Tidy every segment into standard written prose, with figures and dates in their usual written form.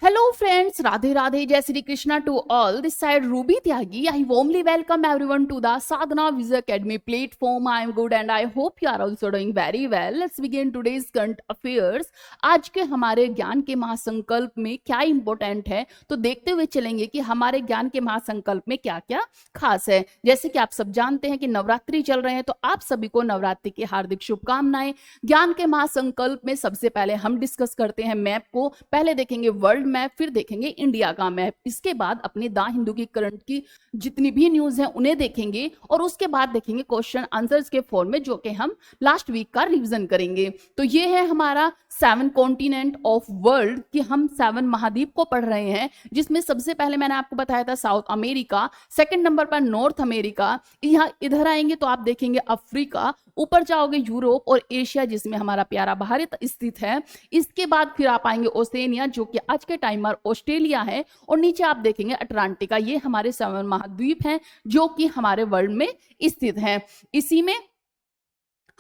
Hello friends, Radhe Radhe, Jai Shri Krishna to all. This side Ruby Tyagi. I warmly welcome everyone to the Sadhana Visa Academy platform. I am good and I hope you are also doing very well. Let's begin today's current affairs. आज के हमारे ज्ञान के महासंकल्प में क्या important है तो देखते हुए चलेंगे कि हमारे ज्ञान के महासंकल्प में क्या क्या खास है। जैसे कि आप सब जानते हैं कि नवरात्रि चल रहे हैं तो आप सभी को नवरात्रि की हार्दिक शुभकामनाएं। ज्ञान के महासंकल्प में सबसे पहले हम डिस्कस करते हैं मैप को। पहले देखेंगे वर्ल्ड मैप, फिर देखेंगे इंडिया का मैप। इसके बाद अपने द हिंदू की करंट की जितनी भी न्यूज है उन्हें देखेंगे और उसके बाद देखेंगे क्वेश्चन आंसर्स के फॉर्म में, जो कि हम लास्ट वीक का रिवीजन करेंगे। तो ये है हमारा 7 कॉन्टिनेंट ऑफ वर्ल्ड कि हम 7 महाद्वीप को पढ़ रहे हैं, जिसमें सबसे पहले मैंने आपको बताया था साउथ अमेरिका, सेकंड नंबर पर नॉर्थ अमेरिका, यहाँ इधर आएंगे तो आप देखेंगे अफ्रीका, ऊपर जाओगे यूरोप और एशिया जिसमें हमारा प्यारा भारत स्थित है। इसके बाद फिर आप आएंगे ओसेनिया, जो कि आज के टाइम पर ऑस्ट्रेलिया है, और नीचे आप देखेंगे अटलांटिका। ये हमारे 7 महाद्वीप हैं जो कि हमारे वर्ल्ड में स्थित हैं। इसी में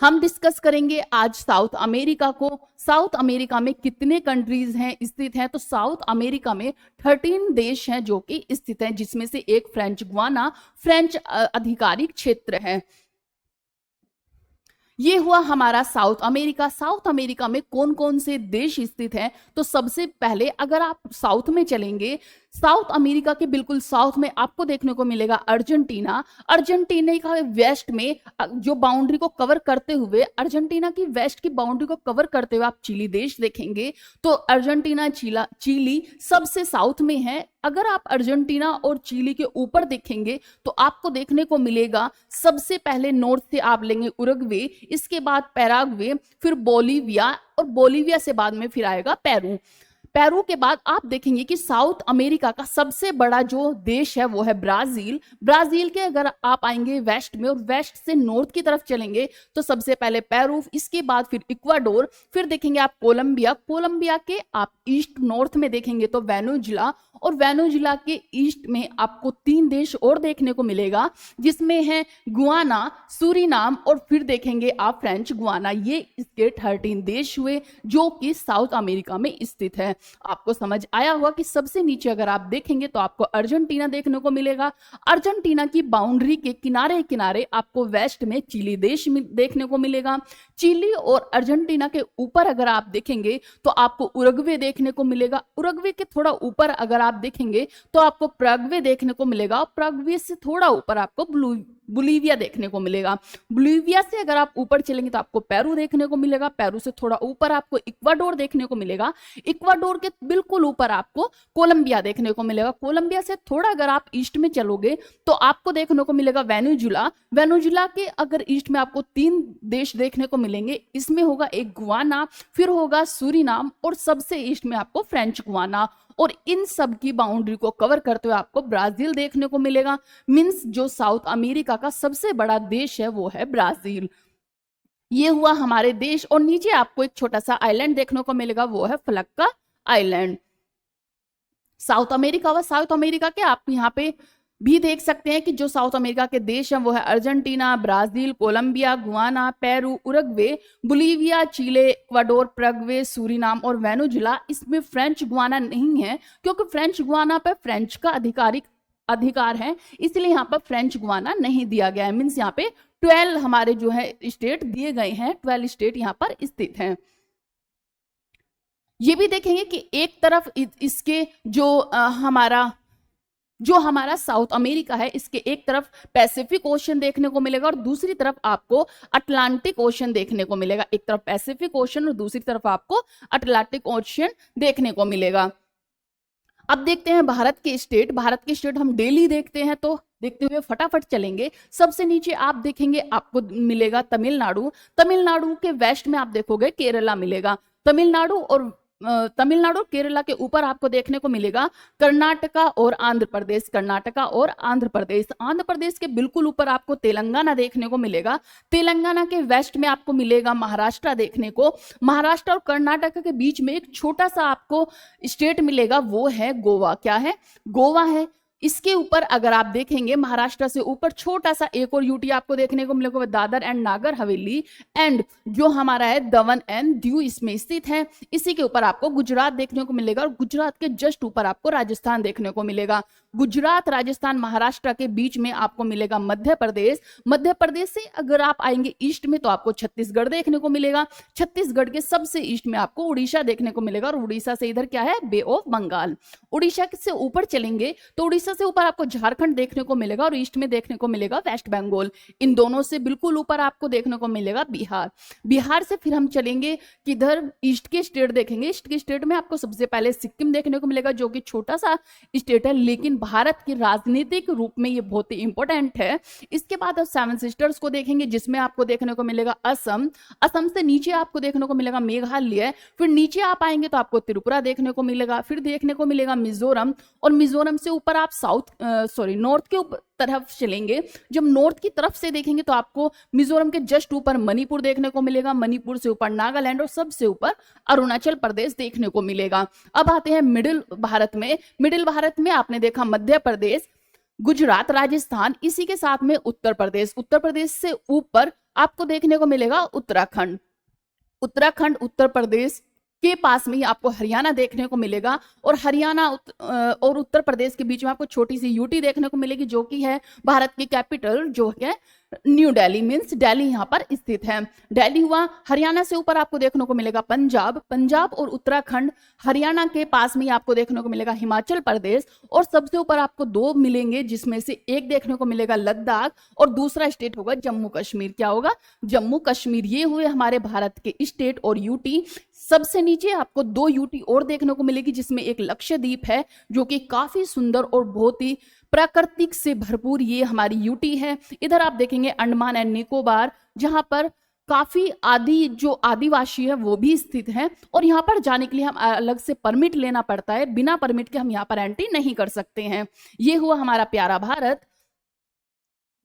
हम डिस्कस करेंगे आज साउथ अमेरिका को। साउथ अमेरिका में कितने कंट्रीज हैं स्थित हैं, तो साउथ अमेरिका में 13 देश हैं जो कि स्थित हैं, जिसमें से एक फ्रेंच गुआना फ्रेंच आधिकारिक क्षेत्र है। ये हुआ हमारा साउथ अमेरिका। साउथ अमेरिका में कौन कौन से देश स्थित हैं, तो सबसे पहले अगर आप साउथ में चलेंगे, साउथ अमेरिका के बिल्कुल साउथ में आपको देखने को मिलेगा अर्जेंटीना। अर्जेंटीना का वेस्ट में जो बाउंड्री को कवर करते हुए, अर्जेंटीना की वेस्ट की बाउंड्री को कवर करते हुए आप चिली देश देखेंगे, तो अर्जेंटीना चिली सबसे साउथ में है। अगर आप अर्जेंटीना और चिली के ऊपर देखेंगे तो आपको देखने को मिलेगा सबसे पहले नॉर्थ से आप लेंगे उरुग्वे, इसके बाद पैराग्वे, फिर बोलीविया, और बोलीविया से बाद में फिर आएगा पेरू। पेरू के बाद आप देखेंगे कि साउथ अमेरिका का सबसे बड़ा जो देश है वो है ब्राजील। ब्राजील के अगर आप आएंगे वेस्ट में और वेस्ट से नॉर्थ की तरफ चलेंगे तो सबसे पहले पेरू, इसके बाद फिर इक्वाडोर, फिर देखेंगे आप कोलंबिया। कोलंबिया के आप ईस्ट नॉर्थ में देखेंगे तो वेनेजुला, और वेनेजुला के ईस्ट में आपको 3 देश और देखने को मिलेगा, जिसमें है गुआना, सूरीनाम, और फिर देखेंगे आप फ्रेंच गुआना। ये इसके 13 देश हुए जो कि साउथ अमेरिका में स्थित है। आपको समझ आया होगा कि सबसे नीचे अगर आप देखेंगे तो आपको अर्जेंटीना देखने को मिलेगा। अर्जेंटीना की बाउंड्री के किनारे किनारे आपको वेस्ट में चिली देश देखने को मिलेगा। चिली और अर्जेंटीना के ऊपर अगर आप देखेंगे तो आपको उरुग्वे देखने को मिलेगा। उरुग्वे के थोड़ा ऊपर अगर आप देखेंगे तो आपको पैराग्वे देखने को मिलेगा। पैराग्वे से थोड़ा ऊपर आपको बोलीविया देखने को मिलेगा। बोलीविया से अगर आप ऊपर चलेंगे तो आपको पेरू देखने को मिलेगा। पेरू से थोड़ा ऊपर आपको इक्वाडोर देखने को मिलेगा। इक्वाडोर के बिल्कुल ऊपर आपको कोलंबिया देखने को मिलेगा। कोलंबिया से थोड़ा अगर आप ईस्ट में चलोगे तो आपको देखने को मिलेगा वेनेजुला। वेनेजुला के अगर ईस्ट में आपको 3 देश देखने को मिलेंगे, इसमें होगा एक गुआना, फिर होगा सूरीनाम, और सबसे ईस्ट में आपको फ्रेंच गुआना। और इन सब की बाउंड्री को कवर करते हुए आपको ब्राजील देखने को मिलेगा। मींस जो साउथ अमेरिका का सबसे बड़ा देश है वो है ब्राजील। ये हुआ हमारे देश, और नीचे आपको एक छोटा सा आइलैंड देखने को मिलेगा, वो है फलक्का आइलैंड। साउथ अमेरिका व साउथ अमेरिका के आप यहाँ पे भी देख सकते हैं कि जो साउथ अमेरिका के देश हैं वो है Argentina, Brazil, Colombia, Guyana, Peru, Uruguay, Bolivia, Chile, Ecuador, Paraguay, Suriname और वेनेजुला। इसमें फ्रेंच गुआना नहीं है क्योंकि फ्रेंच गुआना पर फ्रेंच का अधिकार है, इसलिए यहाँ पर फ्रेंच गुआना नहीं दिया गया है। मीन्स यहाँ पे 12 हमारे जो है स्टेट दिए गए हैं, 12 स्टेट यहाँ पर स्थित हैं। ये भी देखेंगे कि एक तरफ इसके जो हमारा साउथ अमेरिका है, इसके एक तरफ पैसिफिक ओशन देखने को मिलेगा और दूसरी तरफ आपको अटलांटिक ओशन देखने को मिलेगा। एक तरफ पैसिफिक ओशन और दूसरी तरफ आपको अटलांटिक ओशन देखने को मिलेगा। अब देखते हैं भारत के स्टेट। भारत के स्टेट हम डेली देखते हैं तो देखते हुए फटाफट चलेंगे। सबसे नीचे आप देखेंगे आपको मिलेगा तमिलनाडु। तमिलनाडु के वेस्ट में आप देखोगे केरला मिलेगा। तमिलनाडु और केरला के ऊपर आपको देखने को मिलेगा कर्नाटका और आंध्र प्रदेश। कर्नाटका और आंध्र प्रदेश। आंध्र प्रदेश के बिल्कुल ऊपर आपको तेलंगाना देखने को मिलेगा। तेलंगाना के वेस्ट में आपको मिलेगा महाराष्ट्र देखने को। महाराष्ट्र और कर्नाटक के बीच में एक छोटा सा आपको स्टेट मिलेगा, वो है गोवा। क्या है? गोवा है। इसके ऊपर अगर आप देखेंगे महाराष्ट्र से ऊपर छोटा सा एक और यूटी आपको देखने को मिलेगा, दादर एंड नागर हवेली एंड जो हमारा है दमन एंड दीव इसमें स्थित है। इसी के ऊपर आपको गुजरात देखने को मिलेगा और गुजरात के जस्ट ऊपर आपको राजस्थान देखने को मिलेगा। गुजरात, राजस्थान, महाराष्ट्र के बीच में आपको मिलेगा मध्य प्रदेश। मध्य प्रदेश से अगर आप आएंगे ईस्ट में तो आपको छत्तीसगढ़ देखने को मिलेगा। छत्तीसगढ़ के सबसे ईस्ट में आपको उड़ीसा देखने को मिलेगा और उड़ीसा से इधर क्या है, बे ऑफ बंगाल। उड़ीसा से ऊपर चलेंगे तो उड़ीसा से ऊपर आपको झारखंड देखने को मिलेगा और ईस्ट में देखने को मिलेगा वेस्ट बंगाल। इन दोनों से बिल्कुल ऊपर आपको देखने को मिलेगा बिहार। बिहार से फिर हम चलेंगे किधर, ईस्ट के स्टेट देखेंगे। ईस्ट के स्टेट में आपको सबसे पहले सिक्किम देखने को मिलेगा जो कि छोटा सा स्टेट है लेकिन भारत के राजनीतिक रूप में ये बहुत ही इंपॉर्टेंट है। इसके बाद आप सेवन सिस्टर्स को देखेंगे जिसमें आपको देखने को मिलेगा असम। असम से नीचे आपको देखने को मिलेगा मेघालय। फिर नीचे आप आएंगे तो आपको त्रिपुरा देखने को मिलेगा। फिर देखने को मिलेगा मिजोरम और मिजोरम से ऊपर आप नॉर्थ के ऊपर तरफ चलेंगे। जब नॉर्थ की तरफ से देखेंगे तो आपको मिजोरम के जस्ट ऊपर मणिपुर देखने को मिलेगा। मणिपुर से ऊपर नागालैंड और सबसे ऊपर अरुणाचल प्रदेश देखने को मिलेगा। अब आते हैं मिडिल भारत में। मिडिल भारत में आपने देखा मध्य प्रदेश, गुजरात, राजस्थान, इसी के साथ में उत्तर प्रदेश। उत्तर प्रदेश से ऊपर आपको देखने को मिलेगा उत्तराखंड। उत्तराखंड, उत्तर प्रदेश के पास में ही आपको हरियाणा देखने को मिलेगा और हरियाणा और उत्तर प्रदेश के बीच में आपको छोटी सी यूटी देखने को मिलेगी जो कि है भारत की कैपिटल जो है न्यू दिल्ली, मीन्स दिल्ली यहाँ पर स्थित है। दिल्ली हुआ। हरियाणा से ऊपर आपको देखने को मिलेगा पंजाब। पंजाब और उत्तराखंड, हरियाणा के पास में ही आपको देखने को मिलेगा हिमाचल प्रदेश और सबसे ऊपर आपको दो मिलेंगे जिसमें से एक देखने को मिलेगा लद्दाख और दूसरा स्टेट होगा जम्मू कश्मीर। क्या होगा, जम्मू कश्मीर। ये हुए हमारे भारत के स्टेट और यूटी। सबसे नीचे आपको दो यूटी और देखने को मिलेगी जिसमें एक लक्षद्वीप है जो कि काफी सुंदर और बहुत ही प्राकृतिक से भरपूर ये हमारी यूटी है। इधर आप देखेंगे अंडमान एंड निकोबार जहां पर काफी आदिवासी है वो भी स्थित हैं और यहाँ पर जाने के लिए हम अलग से परमिट लेना पड़ता है। बिना परमिट के हम यहाँ पर एंट्री नहीं कर सकते हैं। ये हुआ हमारा प्यारा भारत।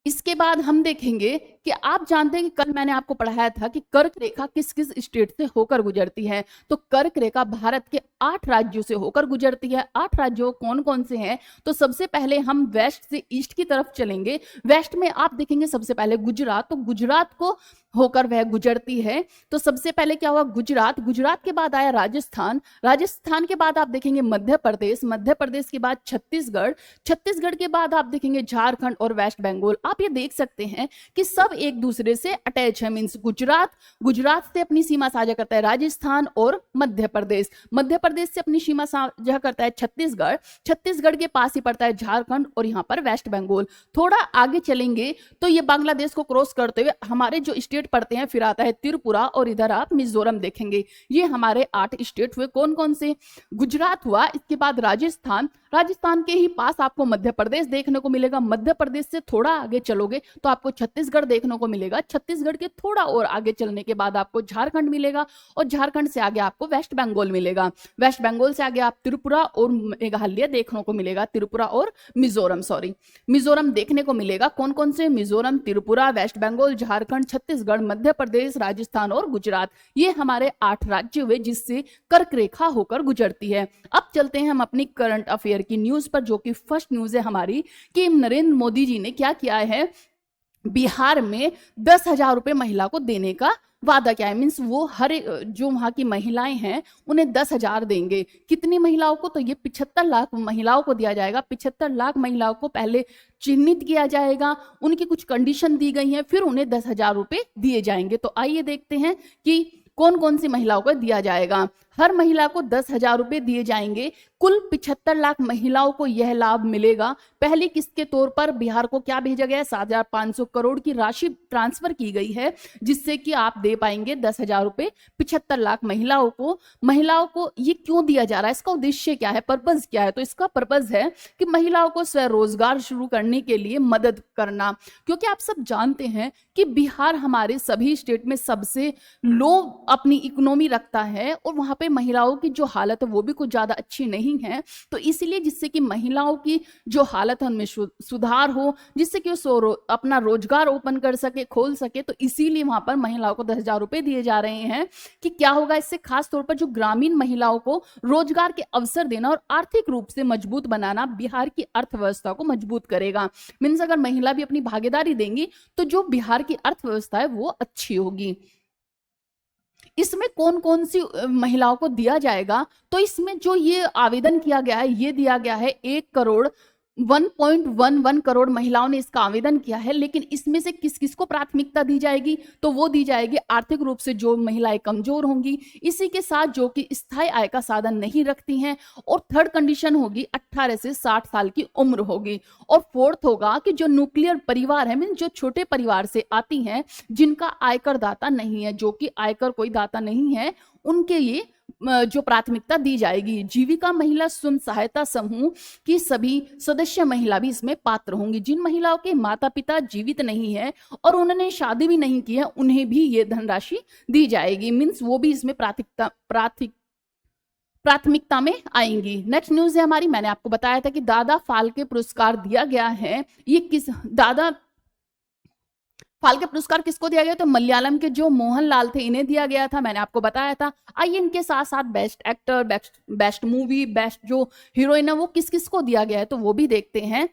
इसके बाद हम देखेंगे कि आप जानते हैं कि कल मैंने आपको पढ़ाया था कि कर्क रेखा किस किस स्टेट से होकर गुजरती है। तो कर्क रेखा भारत के 8 राज्यों से होकर गुजरती है। 8 राज्यों कौन कौन से हैं? तो सबसे पहले हम वेस्ट से ईस्ट की तरफ चलेंगे। वेस्ट में आप देखेंगे सबसे पहले गुजरात। तो गुजरात को होकर वह गुजरती है। तो सबसे पहले क्या हुआ, गुजरात। गुजरात के बाद आया राजस्थान। राजस्थान के बाद आप देखेंगे मध्य प्रदेश। मध्य प्रदेश के बाद छत्तीसगढ़। छत्तीसगढ़ के बाद आप देखेंगे झारखंड और वेस्ट बंगाल। आप ये देख सकते हैं कि सब एक दूसरे से अटैच है। मींस गुजरात से अपनी सीमा साझा करता है राजस्थान और मध्य प्रदेश। मध्य प्रदेश से अपनी सीमा साझा करता है छत्तीसगढ़। छत्तीसगढ़ के पास ही पड़ता है झारखंड और यहाँ पर वेस्ट बंगाल। थोड़ा आगे चलेंगे तो ये बांग्लादेश को क्रॉस करते हुए हमारे जो स्टेट पड़ते हैं फिर आता है त्रिपुरा और इधर आप मिजोरम देखेंगे। ये हमारे 8 स्टेट हुए। कौन कौन से? गुजरात हुआ, इसके बाद राजस्थान। राजस्थान के ही पास आपको मध्य प्रदेश देखने को मिलेगा। मध्य प्रदेश से थोड़ा आगे चलोगे तो आपको छत्तीसगढ़ देखने को मिलेगा। छत्तीसगढ़ के थोड़ा और आगे चलने के बाद आपको झारखंड मिलेगा और झारखंड से आगे आपको वेस्ट बंगाल मिलेगा। वेस्ट बंगाल से आगे आप त्रिपुरा और मेघालय देखने को मिलेगा। त्रिपुरा और मिजोरम देखने को मिलेगा। कौन कौन से? मिजोरम, त्रिपुरा, वेस्ट बंगाल, झारखंड, छत्तीसगढ़, मध्य प्रदेश, राजस्थान और गुजरात। ये हमारे 8 राज्य हुए जिससे कर्क रेखा होकर गुजरती है। अब चलते हैं हम अपनी करंट अफेयर की न्यूज पर, जो कि फर्स्ट न्यूज है हमारी कि नरेंद्र मोदी जी ने क्या किया है, बिहार में 10,000 रुपए महिला को देने का वादा किया है। मीन्स वो हर जो वहां की महिलाएं हैं उन्हें 10,000 देंगे। कितनी महिलाओं को? तो ये 75 लाख महिलाओं को दिया जाएगा। 75 लाख महिलाओं को पहले चिन्हित किया जाएगा, उनकी कुछ कंडीशन दी गई है, फिर उन्हें 10,000 रुपए दिए जाएंगे। तो आइए देखते हैं कि कौन कौन सी महिलाओं को दिया जाएगा। हर महिला को 10,000 रुपए दिए जाएंगे। कुल 75 लाख महिलाओं को यह लाभ मिलेगा। पहली किस्त के तौर पर बिहार को क्या भेजा गया है? 7,500 करोड़ की राशि ट्रांसफर की गई है जिससे कि आप दे पाएंगे 10,000 रुपए 75 लाख महिलाओं को। ये क्यों दिया जा रहा है? इसका उद्देश्य क्या है? पर्पज क्या है? तो इसका पर्पज है कि महिलाओं को स्वरोजगार शुरू करने के लिए मदद करना। क्योंकि आप सब जानते हैं कि बिहार हमारे सभी स्टेट में सबसे लो अपनी इकोनॉमी रखता है और वहां पे पे महिलाओं की जो हालत है वो भी कुछ ज़्यादा अच्छी नहीं है। तो इसीलिए जिससे कि महिलाओं की जो हालत है उनमें सुधार हो, जिससे कि वो अपना रोजगार ओपन कर सके, खोल सके, तो इसीलिए वहां पर महिलाओं को 10,000 रुपए दिए जा रहे हैं। कि क्या होगा इससे, खास तौर पर जो ग्रामीण महिलाओं को रोजगार के अवसर देना और आर्थिक रूप से मजबूत बनाना बिहार की अर्थव्यवस्था को मजबूत करेगा। मीन्स अगर महिला भी अपनी भागीदारी देंगी तो जो बिहार की अर्थव्यवस्था है वो अच्छी होगी। इसमें कौन कौन सी महिलाओं को दिया जाएगा, तो इसमें जो ये आवेदन किया गया है ये दिया गया है 1,11 करोड़ महिलाओं ने इसका आवेदन किया है। लेकिन इसमें से किस किस को प्राथमिकता दी जाएगी, तो वो दी जाएगी आर्थिक रूप से जो महिलाएं कमजोर होंगी, इसी के साथ जो कि स्थायी आय का साधन नहीं रखती हैं, और थर्ड कंडीशन होगी 18 से 60 साल की उम्र होगी, और फोर्थ होगा कि जो न्यूक्लियर परिवार है, मीन जो छोटे परिवार से आती हैं, जिनका आयकर दाता नहीं है, जो कि आयकर कोई दाता नहीं है, उनके ये जो प्राथमिकता दी जाएगी। जीविका महिला स्वयं सहायता समूह की सभी सदस्य महिला भी इसमें पात्र होंगी। जिन महिलाओं के माता पिता जीवित नहीं है और उन्होंने शादी भी नहीं की है, उन्हें भी ये धनराशि दी जाएगी। मीन्स वो भी इसमें प्राथमिकता में आएंगी। नेक्स्ट न्यूज है हमारी, मैंने आपको बताया था कि दादा फाल्के पुरस्कार दिया गया है। ये किस दादा फाल्के पुरस्कार किसको दिया गया, तो मलयालम के जो मोहनलाल थे इन्हें दिया गया था, मैंने आपको बताया था। आइए इनके साथ साथ best actor, best movie, best जो हीरोइन है वो किस किस को दिया गया है तो वो भी देखते हैं।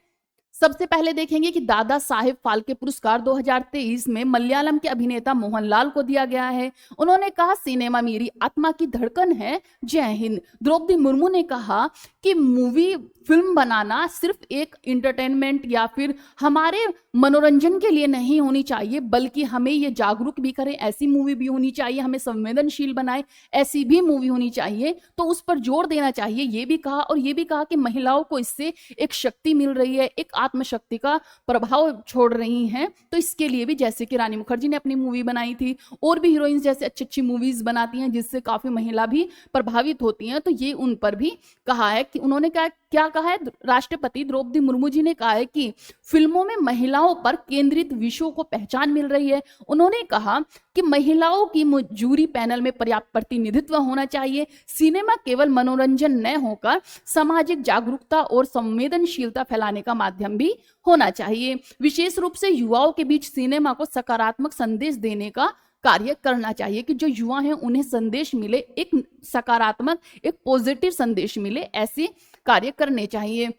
सबसे पहले देखेंगे कि दादा साहेब फाल्के पुरस्कार 2023 में मलयालम के अभिनेता मोहनलाल को दिया गया है। उन्होंने कहा सिनेमा मेरी आत्मा की धड़कन है, जय हिंद। द्रौपदी मुर्मू ने कहा कि मूवी फिल्म बनाना सिर्फ एक इंटरटेनमेंट या फिर हमारे मनोरंजन के लिए नहीं होनी चाहिए, बल्कि हमें ये जागरूक भी करे, ऐसी मूवी भी होनी चाहिए, हमें संवेदनशील बनाए ऐसी भी मूवी होनी चाहिए, तो उस पर जोर देना चाहिए, ये भी कहा। और ये भी कहा कि महिलाओं को इससे एक शक्ति मिल रही है, एक आत्मशक्ति का प्रभाव छोड़ रही हैं, तो इसके लिए भी, जैसे कि रानी मुखर्जी ने अपनी मूवी बनाई थी, और भी हीरोइंस जैसे अच्छी अच्छी मूवीज बनाती हैं जिससे काफी महिला भी प्रभावित होती हैं, तो ये उन पर भी कहा है। कि उन्होंने क्या कहा है, राष्ट्रपति द्रौपदी मुर्मू जी ने कहा है कि फिल्मों में महिलाओं पर केंद्रित विषयों को पहचान मिल रही है। उन्होंने कहा कि महिलाओं की जूरी पैनल में पर्याप्त प्रतिनिधित्व होना चाहिए। सिनेमा केवल मनोरंजन न होकर सामाजिक जागरूकता और संवेदनशीलता फैलाने का माध्यम भी होना चाहिए। विशेष रूप से युवाओं के बीच सिनेमा को सकारात्मक संदेश देने का कार्य करना चाहिए, कि जो युवा हैं उन्हें संदेश मिले, एक सकारात्मक, एक पॉजिटिव संदेश मिले, ऐसे कार्य करने चाहिए।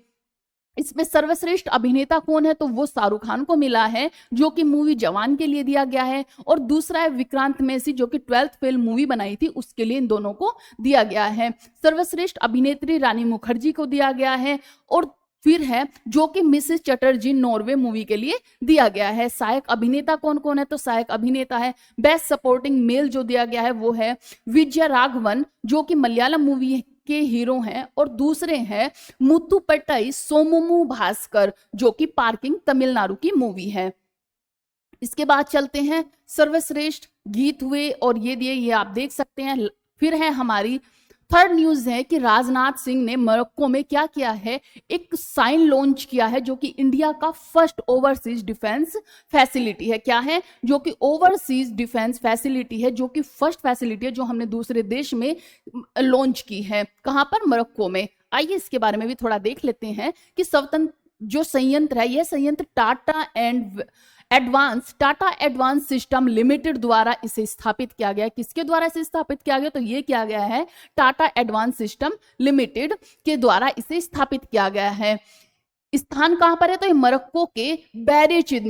इसमें सर्वश्रेष्ठ अभिनेता कौन है, तो वो शाहरुख खान को मिला है, जो कि मूवी जवान के लिए दिया गया है, और दूसरा है विक्रांत मैसी, जो कि 12th फेल मूवी बनाई थी, उसके लिए इन दोनों को दिया गया है। सर्वश्रेष्ठ अभिनेत्री रानी मुखर्जी को दिया गया है, और फिर है जो कि मिसेस चटर्जी नॉर्वे मूवी के लिए दिया गया है। सहायक अभिनेता कौन कौन है, तो सहायक अभिनेता है बेस्ट सपोर्टिंग मेल जो दिया गया है वो है विजय राघवन, जो कि मलयालम मूवी के हीरो हैं, और दूसरे हैं मुत्तुपट्टई सोममू भास्कर, जो कि पार्किंग तमिलनाडु की मूवी है। इसके बाद चलते हैं सर्वश्रेष्ठ गीत हुए, और ये दिए, ये आप देख सकते हैं। फिर है हमारी थर्ड न्यूज है कि राजनाथ सिंह ने मोरक्को में क्या किया है, एक साइन लॉन्च किया है, जो कि इंडिया का फर्स्ट ओवरसीज डिफेंस फैसिलिटी है। क्या है, जो कि ओवरसीज डिफेंस फैसिलिटी है, जो कि फर्स्ट फैसिलिटी है जो हमने दूसरे देश में लॉन्च की है। कहां पर, मोरक्को में। आइए इसके बारे में भी थोड़ा देख लेते हैं कि स्वतंत्र जो संयंत्र है, यह संयंत्र टाटा एडवांस सिस्टम लिमिटेड द्वारा इसे स्थापित किया गया है। किसके द्वारा इसे स्थापित किया गया, तो ये किया गया है टाटा एडवांस सिस्टम लिमिटेड के द्वारा इसे स्थापित किया गया है। स्थान कहां पर है, तो ये मोरक्को के बैरेचिद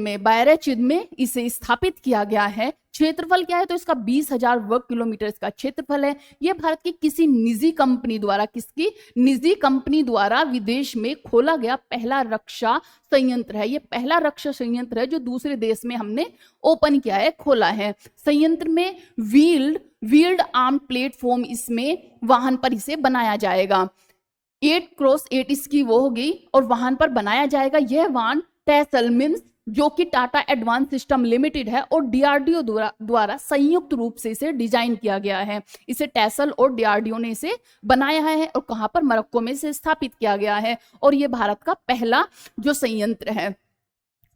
में इसे स्थापित किया गया है। क्षेत्रफल क्या है, तो इसका 20,000 वर्ग किलोमीटर इसका क्षेत्रफल है। यह भारत की किसी निजी कंपनी द्वारा विदेश में खोला गया पहला रक्षा संयंत्र है। यह पहला रक्षा संयंत्र है जो दूसरे देश में हमने ओपन किया है, खोला है। संयंत्र में व्हील्ड आर्म प्लेटफॉर्म, इसमें वाहन पर इसे बनाया जाएगा। 8x8 इसकी वो होगी, और वाहन पर बनाया जाएगा। यह वाहन टेसल मीन्स जो कि टाटा एडवांस सिस्टम लिमिटेड है और डीआरडीओ द्वारा संयुक्त रूप से इसे डिजाइन किया गया है। इसे टेसल और डीआरडीओ ने इसे बनाया है, और कहां पर, मोरक्को में इसे स्थापित किया गया है, और यह भारत का पहला जो संयंत्र है।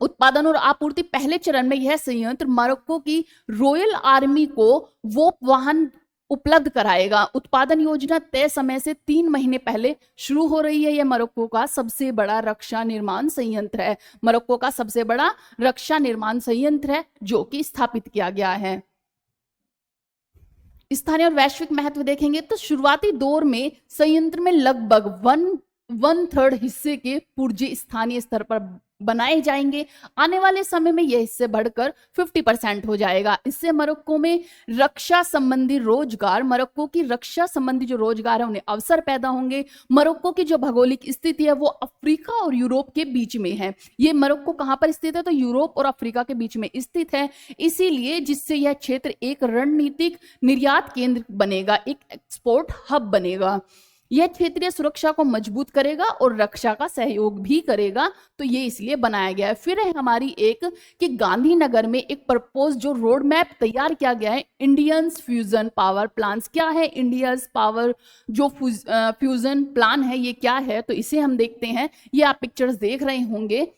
उत्पादन और आपूर्ति, पहले चरण में यह संयंत्र मोरक्को की रॉयल आर्मी को वो वाहन उपलब्ध कराएगा। उत्पादन योजना तय समय से 3 महीने पहले शुरू हो रही है। यह मोरक्को का सबसे बड़ा रक्षा निर्माण संयंत्र है। मोरक्को का सबसे बड़ा रक्षा निर्माण संयंत्र है जो कि स्थापित किया गया है। स्थानीय और वैश्विक महत्व देखेंगे तो शुरुआती दौर में संयंत्र में लगभग वन थर्ड हिस्से के पुर्जे स्थानीय स्तर पर बनाए जाएंगे। आने वाले समय में यह हिस्से बढ़कर 50% हो जाएगा। इससे मोरक्को में रक्षा संबंधी रोजगार, मोरक्को की रक्षा संबंधी जो रोजगार है उन्हें अवसर पैदा होंगे। मोरक्को की जो भौगोलिक स्थिति है वो अफ्रीका और यूरोप के बीच में है। ये मोरक्को कहाँ पर स्थित है? तो यूरोप और अफ्रीका के बीच में स्थित है। इसीलिए जिससे यह क्षेत्र एक रणनीतिक निर्यात केंद्र बनेगा, एक एक्सपोर्ट हब बनेगा। यह क्षेत्रीय सुरक्षा को मजबूत करेगा और रक्षा का सहयोग भी करेगा। तो ये इसलिए बनाया गया है। फिर है हमारी एक कि गांधीनगर में एक प्रपोज जो रोड मैप तैयार किया गया है, इंडियंस फ्यूजन पावर प्लान्स। क्या है इंडियंस पावर जो फ्यूजन प्लान है, ये क्या है? तो इसे हम देखते हैं। ये आप पिक्चर्स देख रहे होंगे।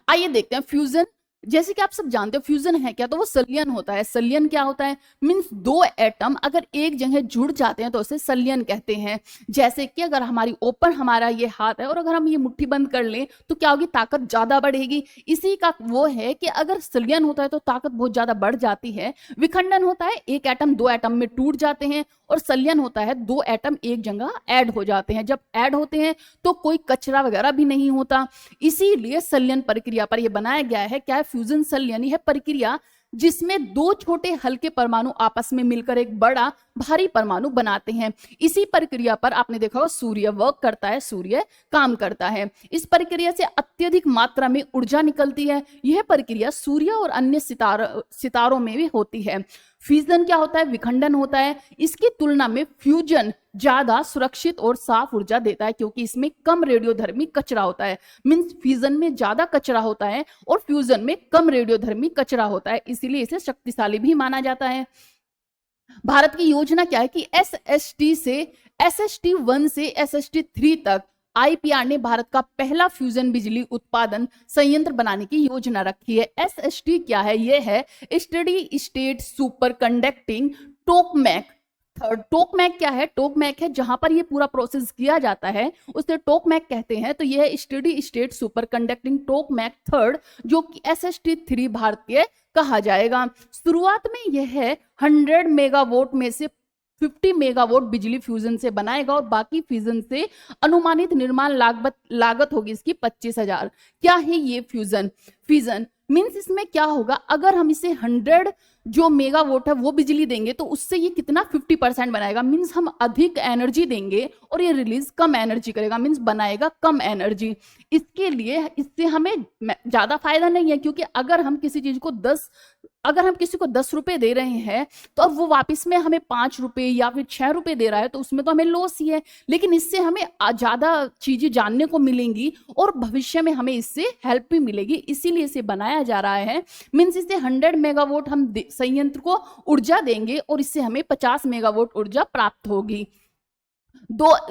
आइए देखते हैं फ्यूजन। जैसे कि आप सब जानते हो फ्यूजन है क्या? तो वो संलयन होता है। संलयन क्या होता है? मीन्स दो एटम अगर एक जगह जुड़ जाते हैं तो उसे संलयन कहते हैं। जैसे कि अगर हमारी ओपन हमारा ये हाथ है और अगर हम ये मुट्ठी बंद कर लें तो क्या होगी? ताकत ज्यादा बढ़ेगी। इसी का वो है कि अगर संलयन होता है तो ताकत बहुत ज्यादा बढ़ जाती है। विखंडन होता है, एक एटम दो एटम में टूट जाते हैं। और संलयन होता है, दो एटम एक जगह ऐड हो जाते हैं। जब ऐड होते हैं तो कोई कचरा वगैरह भी नहीं होता। इसीलिए संलयन प्रक्रिया पर यह बनाया गया है। क्या है? फ्यूजन संलयन है प्रक्रिया जिसमें दो छोटे हल्के परमाणु आपस में मिलकर एक बड़ा भारी परमाणु बनाते हैं। इसी प्रक्रिया पर आपने देखा होगा सूर्य वर्क करता है, सूर्य काम करता है। इस प्रक्रिया से अत्यधिक मात्रा में ऊर्जा निकलती है। यह प्रक्रिया सूर्य और अन्य सितारों में भी होती है। फ्यूजन क्या होता है? विखंडन होता है। इसकी तुलना में फ्यूजन ज्यादा सुरक्षित और साफ ऊर्जा देता है क्योंकि इसमें कम रेडियोधर्मी कचरा होता है। मींस फ्यूजन में ज्यादा कचरा होता है और फ्यूजन में कम रेडियोधर्मी कचरा होता है, इसीलिए इसे शक्तिशाली भी माना जाता है। भारत की योजना क्या है कि SST 1 से SST 3 तक IPR ने भारत का पहला फ्यूजन बिजली उत्पादन संयंत्र बनाने की योजना रखी है। SST क्या है? यह है स्टडी स्टेट सुपर कंडक्टिंग टोकमैक। टोकमैक क्या है? टोकमैक है जहां पर ये पूरा प्रोसेस किया जाता है, उसे टोकमैक कहते हैं। तो यह steady state superconducting tokamak third जो कि SST 3 भारतीय कहा जाएगा। शुरुआत में यह 100 मेगावाट में से 50 मेगावाट बिजली फ्यूजन से बनाएगा और बाकी फ्यूजन से अनुमानित निर्माण लागत होगी इसकी 25,000। क्या है ये फ्यूजन? फ्यूजन मीन्स इसमें क्या होगा? अगर हम इसे 100 जो मेगावाट है वो बिजली देंगे तो उससे ये कितना 50% बनाएगा। मीन्स हम अधिक एनर्जी देंगे और ये रिलीज कम एनर्जी करेगा, मीन्स बनाएगा कम एनर्जी। इसके लिए इससे हमें ज्यादा फायदा नहीं है क्योंकि अगर हम किसी चीज को अगर हम किसी को 10 रुपए दे रहे हैं तो अब वो वापस में हमें 5 रुपए या फिर 6 रुपए दे रहा है तो उसमें तो हमें लॉस ही है। लेकिन इससे हमें ज्यादा चीजें जानने को मिलेंगी और भविष्य में हमें इससे हेल्प भी मिलेगी, इसीलिए इसे बनाया जा रहा है। मीन्स इससे 100 मेगावाट हम संयंत्र को ऊर्जा देंगे और इससे हमें 50 मेगावाट ऊर्जा प्राप्त होगी।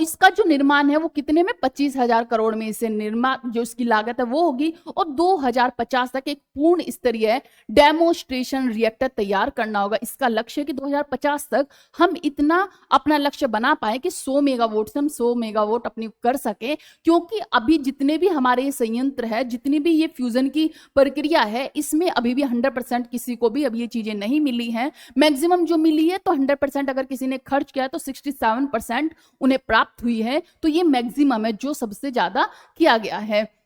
इसका जो निर्माण है वो कितने में? 25,000 करोड़ में इसे निर्माण जो इसकी लागत है वो होगी और 2050 तक एक पूर्ण स्तरीय डेमोन्स्ट्रेशन रिएक्टर तैयार करना होगा। इसका लक्ष्य है कि 2050 तक हम इतना अपना लक्ष्य बना पाए कि 100 मेगावाट से हम 100 मेगावाट अपनी कर सके, क्योंकि अभी जितने भी हमारे संयंत्र है, जितनी भी ये फ्यूजन की प्रक्रिया है, इसमें अभी भी 100% किसी को भी अभी ये चीजें नहीं मिली हैं। मैक्सिमम जो मिली है तो 100% अगर किसी ने खर्च किया तो 67% उन्हें प्राप्त हुई है। तो ये मैक्सिमम है जो सबसे ज्यादा किया गया है।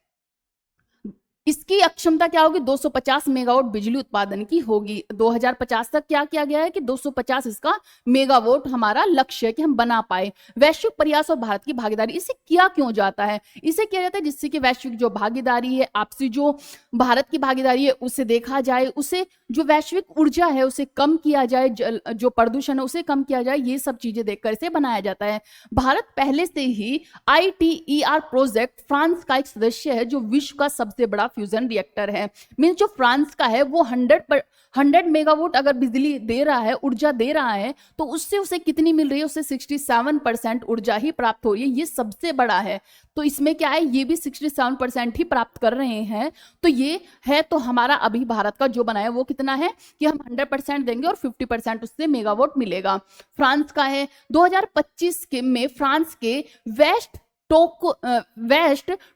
इसकी अक्षमता क्या होगी? 250 मेगावाट बिजली उत्पादन की होगी। 2050 तक क्या किया गया है कि 250 इसका मेगावाट हमारा लक्ष्य है कि हम बना पाए। वैश्विक प्रयास और भारत की भागीदारी, इसे किया क्यों जाता है? इसे किया जाता है जिससे कि वैश्विक जो भागीदारी है, आपसी जो भारत की भागीदारी है उसे देखा जाए, उसे जो वैश्विक ऊर्जा है उसे कम किया जाए, जो प्रदूषण है उसे कम किया जाए। ये सब चीजें देखकर इसे बनाया जाता है। भारत पहले से ही ITER प्रोजेक्ट फ्रांस का एक सदस्य है जो विश्व का सबसे बड़ा फ्यूजन रिएक्टर है। मीन्स जो फ्रांस का है वो 100 मेगावाट अगर बिजली दे रहा है, ऊर्जा दे रहा है, तो उससे उसे कितनी मिल रही है? उसे 67% ऊर्जा ही प्राप्त हो रही है। ये सबसे बड़ा है। तो इसमें क्या है, ये भी 67% ही प्राप्त कर रहे हैं। तो ये है, तो हमारा अभी भारत का जो बना है वो कितना है कि हम 100% देंगे और 50% उससे मेगावाट मिलेगा। फ्रांस का है 2025 में फ्रांस के वेस्ट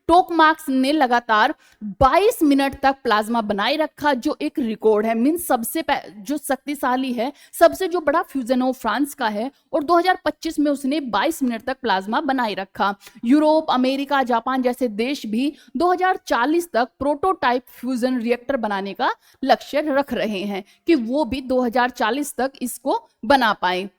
टोकमार्क्स ने लगातार 22 मिनट तक प्लाज्मा बनाए रखा, जो एक रिकॉर्ड है। मीन्स सबसे जो शक्तिशाली है, सबसे जो बड़ा फ्यूजन है फ्रांस का है, और 2025 में उसने 22 मिनट तक प्लाज्मा बनाए रखा। यूरोप, अमेरिका, जापान जैसे देश भी 2040 तक प्रोटोटाइप फ्यूजन रिएक्टर बनाने का लक्ष्य रख रहे हैं कि वो भी 2040 तक इसको बना पाए।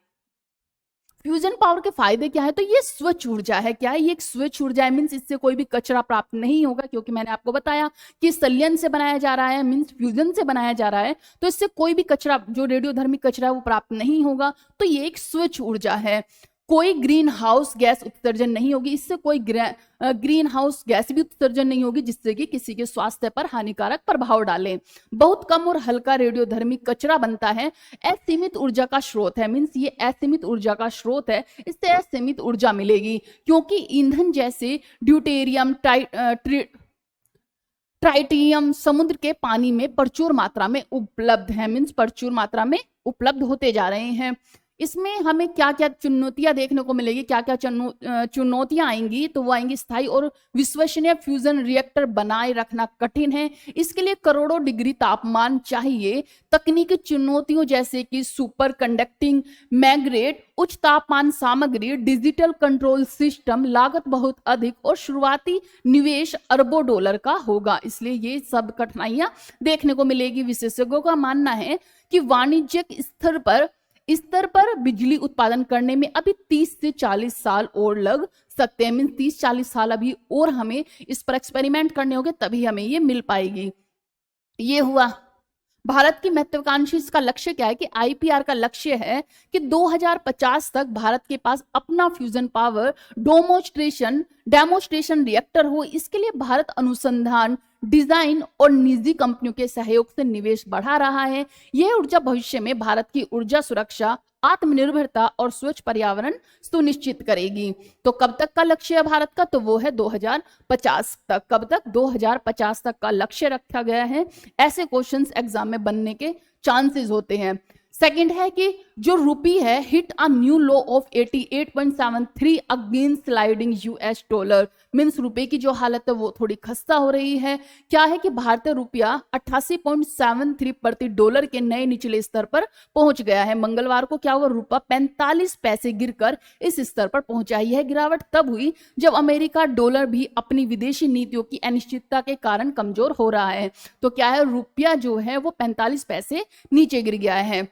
फ्यूजन पावर के फायदे क्या है? तो ये स्वच्छ ऊर्जा है। क्या है? ये एक स्वच्छ ऊर्जा है। मीन्स इससे कोई भी कचरा प्राप्त नहीं होगा, क्योंकि मैंने आपको बताया कि संयंत्र से बनाया जा रहा है, मीन्स फ्यूजन से बनाया जा रहा है, तो इससे कोई भी कचरा, जो रेडियोधर्मी कचरा है, वो प्राप्त नहीं होगा। तो ये एक स्वच्छ ऊर्जा है। कोई ग्रीन हाउस गैस उत्सर्जन नहीं होगी, इससे कोई ग्रीन हाउस गैस भी उत्सर्जन नहीं होगी जिससे कि किसी के स्वास्थ्य पर हानिकारक प्रभाव डाले। बहुत कम और हल्का रेडियोधर्मी कचरा बनता है। असीमित ऊर्जा का स्रोत है। मीन्स ये असीमित ऊर्जा का स्रोत है, इससे असीमित ऊर्जा मिलेगी, क्योंकि ईंधन जैसे ड्यूटेरियम, ट्राइटियम समुद्र के पानी में प्रचुर मात्रा में उपलब्ध है। मीन्स प्रचुर मात्रा में उपलब्ध होते जा रहे हैं। इसमें हमें क्या क्या चुनौतियां देखने को मिलेगी, क्या क्या चुनौतियां आएंगी? तो वो आएंगी, स्थायी और विश्वसनीय फ्यूजन रिएक्टर बनाए रखना कठिन है, इसके लिए करोड़ों डिग्री तापमान चाहिए। तकनीकी चुनौतियों जैसे कि सुपर कंडक्टिंग मैग्नेट, उच्च तापमान सामग्री, डिजिटल कंट्रोल सिस्टम, लागत बहुत अधिक और शुरुआती निवेश अरबों डॉलर का होगा। इसलिए ये सब कठिनाइयां देखने को मिलेगी। विशेषज्ञों का मानना है कि वाणिज्यिक स्तर पर बिजली उत्पादन करने में अभी 30 से 40 साल और लग सकते हैं। मीन्स 30-40 साल अभी और हमें इस पर एक्सपेरिमेंट करने होंगे, तभी हमें ये मिल पाएगी। ये हुआ भारत की महत्वाकांक्षी। इसका लक्ष्य क्या है कि आईपीआर का लक्ष्य है कि 2050 तक भारत के पास अपना फ्यूजन पावर डेमोस्ट्रेशन रिएक्टर हो। इसके लिए भारत अनुसंधान, डिजाइन और निजी कंपनियों के सहयोग से निवेश बढ़ा रहा है। यह ऊर्जा भविष्य में भारत की ऊर्जा सुरक्षा, आत्मनिर्भरता और स्वच्छ पर्यावरण सुनिश्चित करेगी। तो कब तक का लक्ष्य है भारत का? तो वो है 2050 तक। कब तक? 2050 तक का लक्ष्य रखा गया है। ऐसे क्वेश्चंस एग्जाम में बनने के चांसेस होते हैं। सेकंड है कि जो रुपी है hit a new low of 88.73 against sliding US dollar. Means रुपए की जो हालत है वो थोड़ी खस्ता हो रही है। क्या है कि भारतीय रुपया 88.73 प्रति डॉलर के नए निचले स्तर पर पहुंच गया है। मंगलवार को क्या हुआ? रुपया 45 पैसे गिरकर इस स्तर पर पहुंचा। यह गिरावट तब हुई जब अमेरिका डॉलर भी अपनी विदेशी नीतियों की अनिश्चितता के कारण कमजोर हो रहा है। तो क्या है, रुपया जो है वो 45 पैसे नीचे गिर गया है।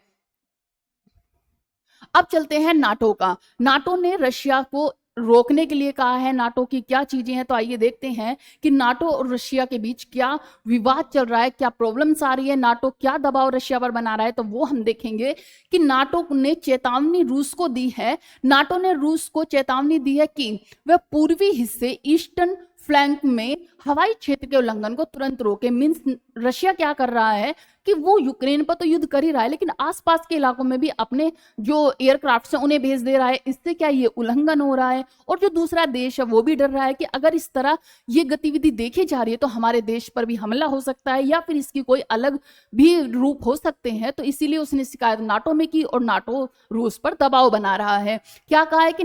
अब चलते हैं नाटो का। नाटो ने रशिया को रोकने के लिए कहा है। नाटो की क्या चीजें हैं, तो आइए देखते हैं कि नाटो और रशिया के बीच क्या विवाद चल रहा है, क्या प्रॉब्लम्स आ रही है, नाटो क्या दबाव रशिया पर बना रहा है। तो वो हम देखेंगे कि नाटो ने चेतावनी रूस को दी है। नाटो ने रूस को चेतावनी दी है कि वह पूर्वी हिस्से ईस्टर्न फ्लैंक में हवाई क्षेत्र के उल्लंघन को तुरंत रोके। मीन्स रशिया क्या कर रहा है कि वो यूक्रेन पर तो युद्ध कर ही रहा है, लेकिन आसपास के इलाकों में भी अपने जो एयरक्राफ्ट हैं उन्हें भेज दे रहा है। इससे क्या ये उल्लंघन हो रहा है, और जो दूसरा देश है वो भी डर रहा है कि अगर इस तरह ये गतिविधि देखी जा रही है तो हमारे देश पर भी हमला हो सकता है, या फिर इसकी कोई अलग भी रूप हो सकते हैं। तो इसीलिए उसने शिकायत नाटो में की और नाटो रूस पर दबाव बना रहा है। क्या कहा है कि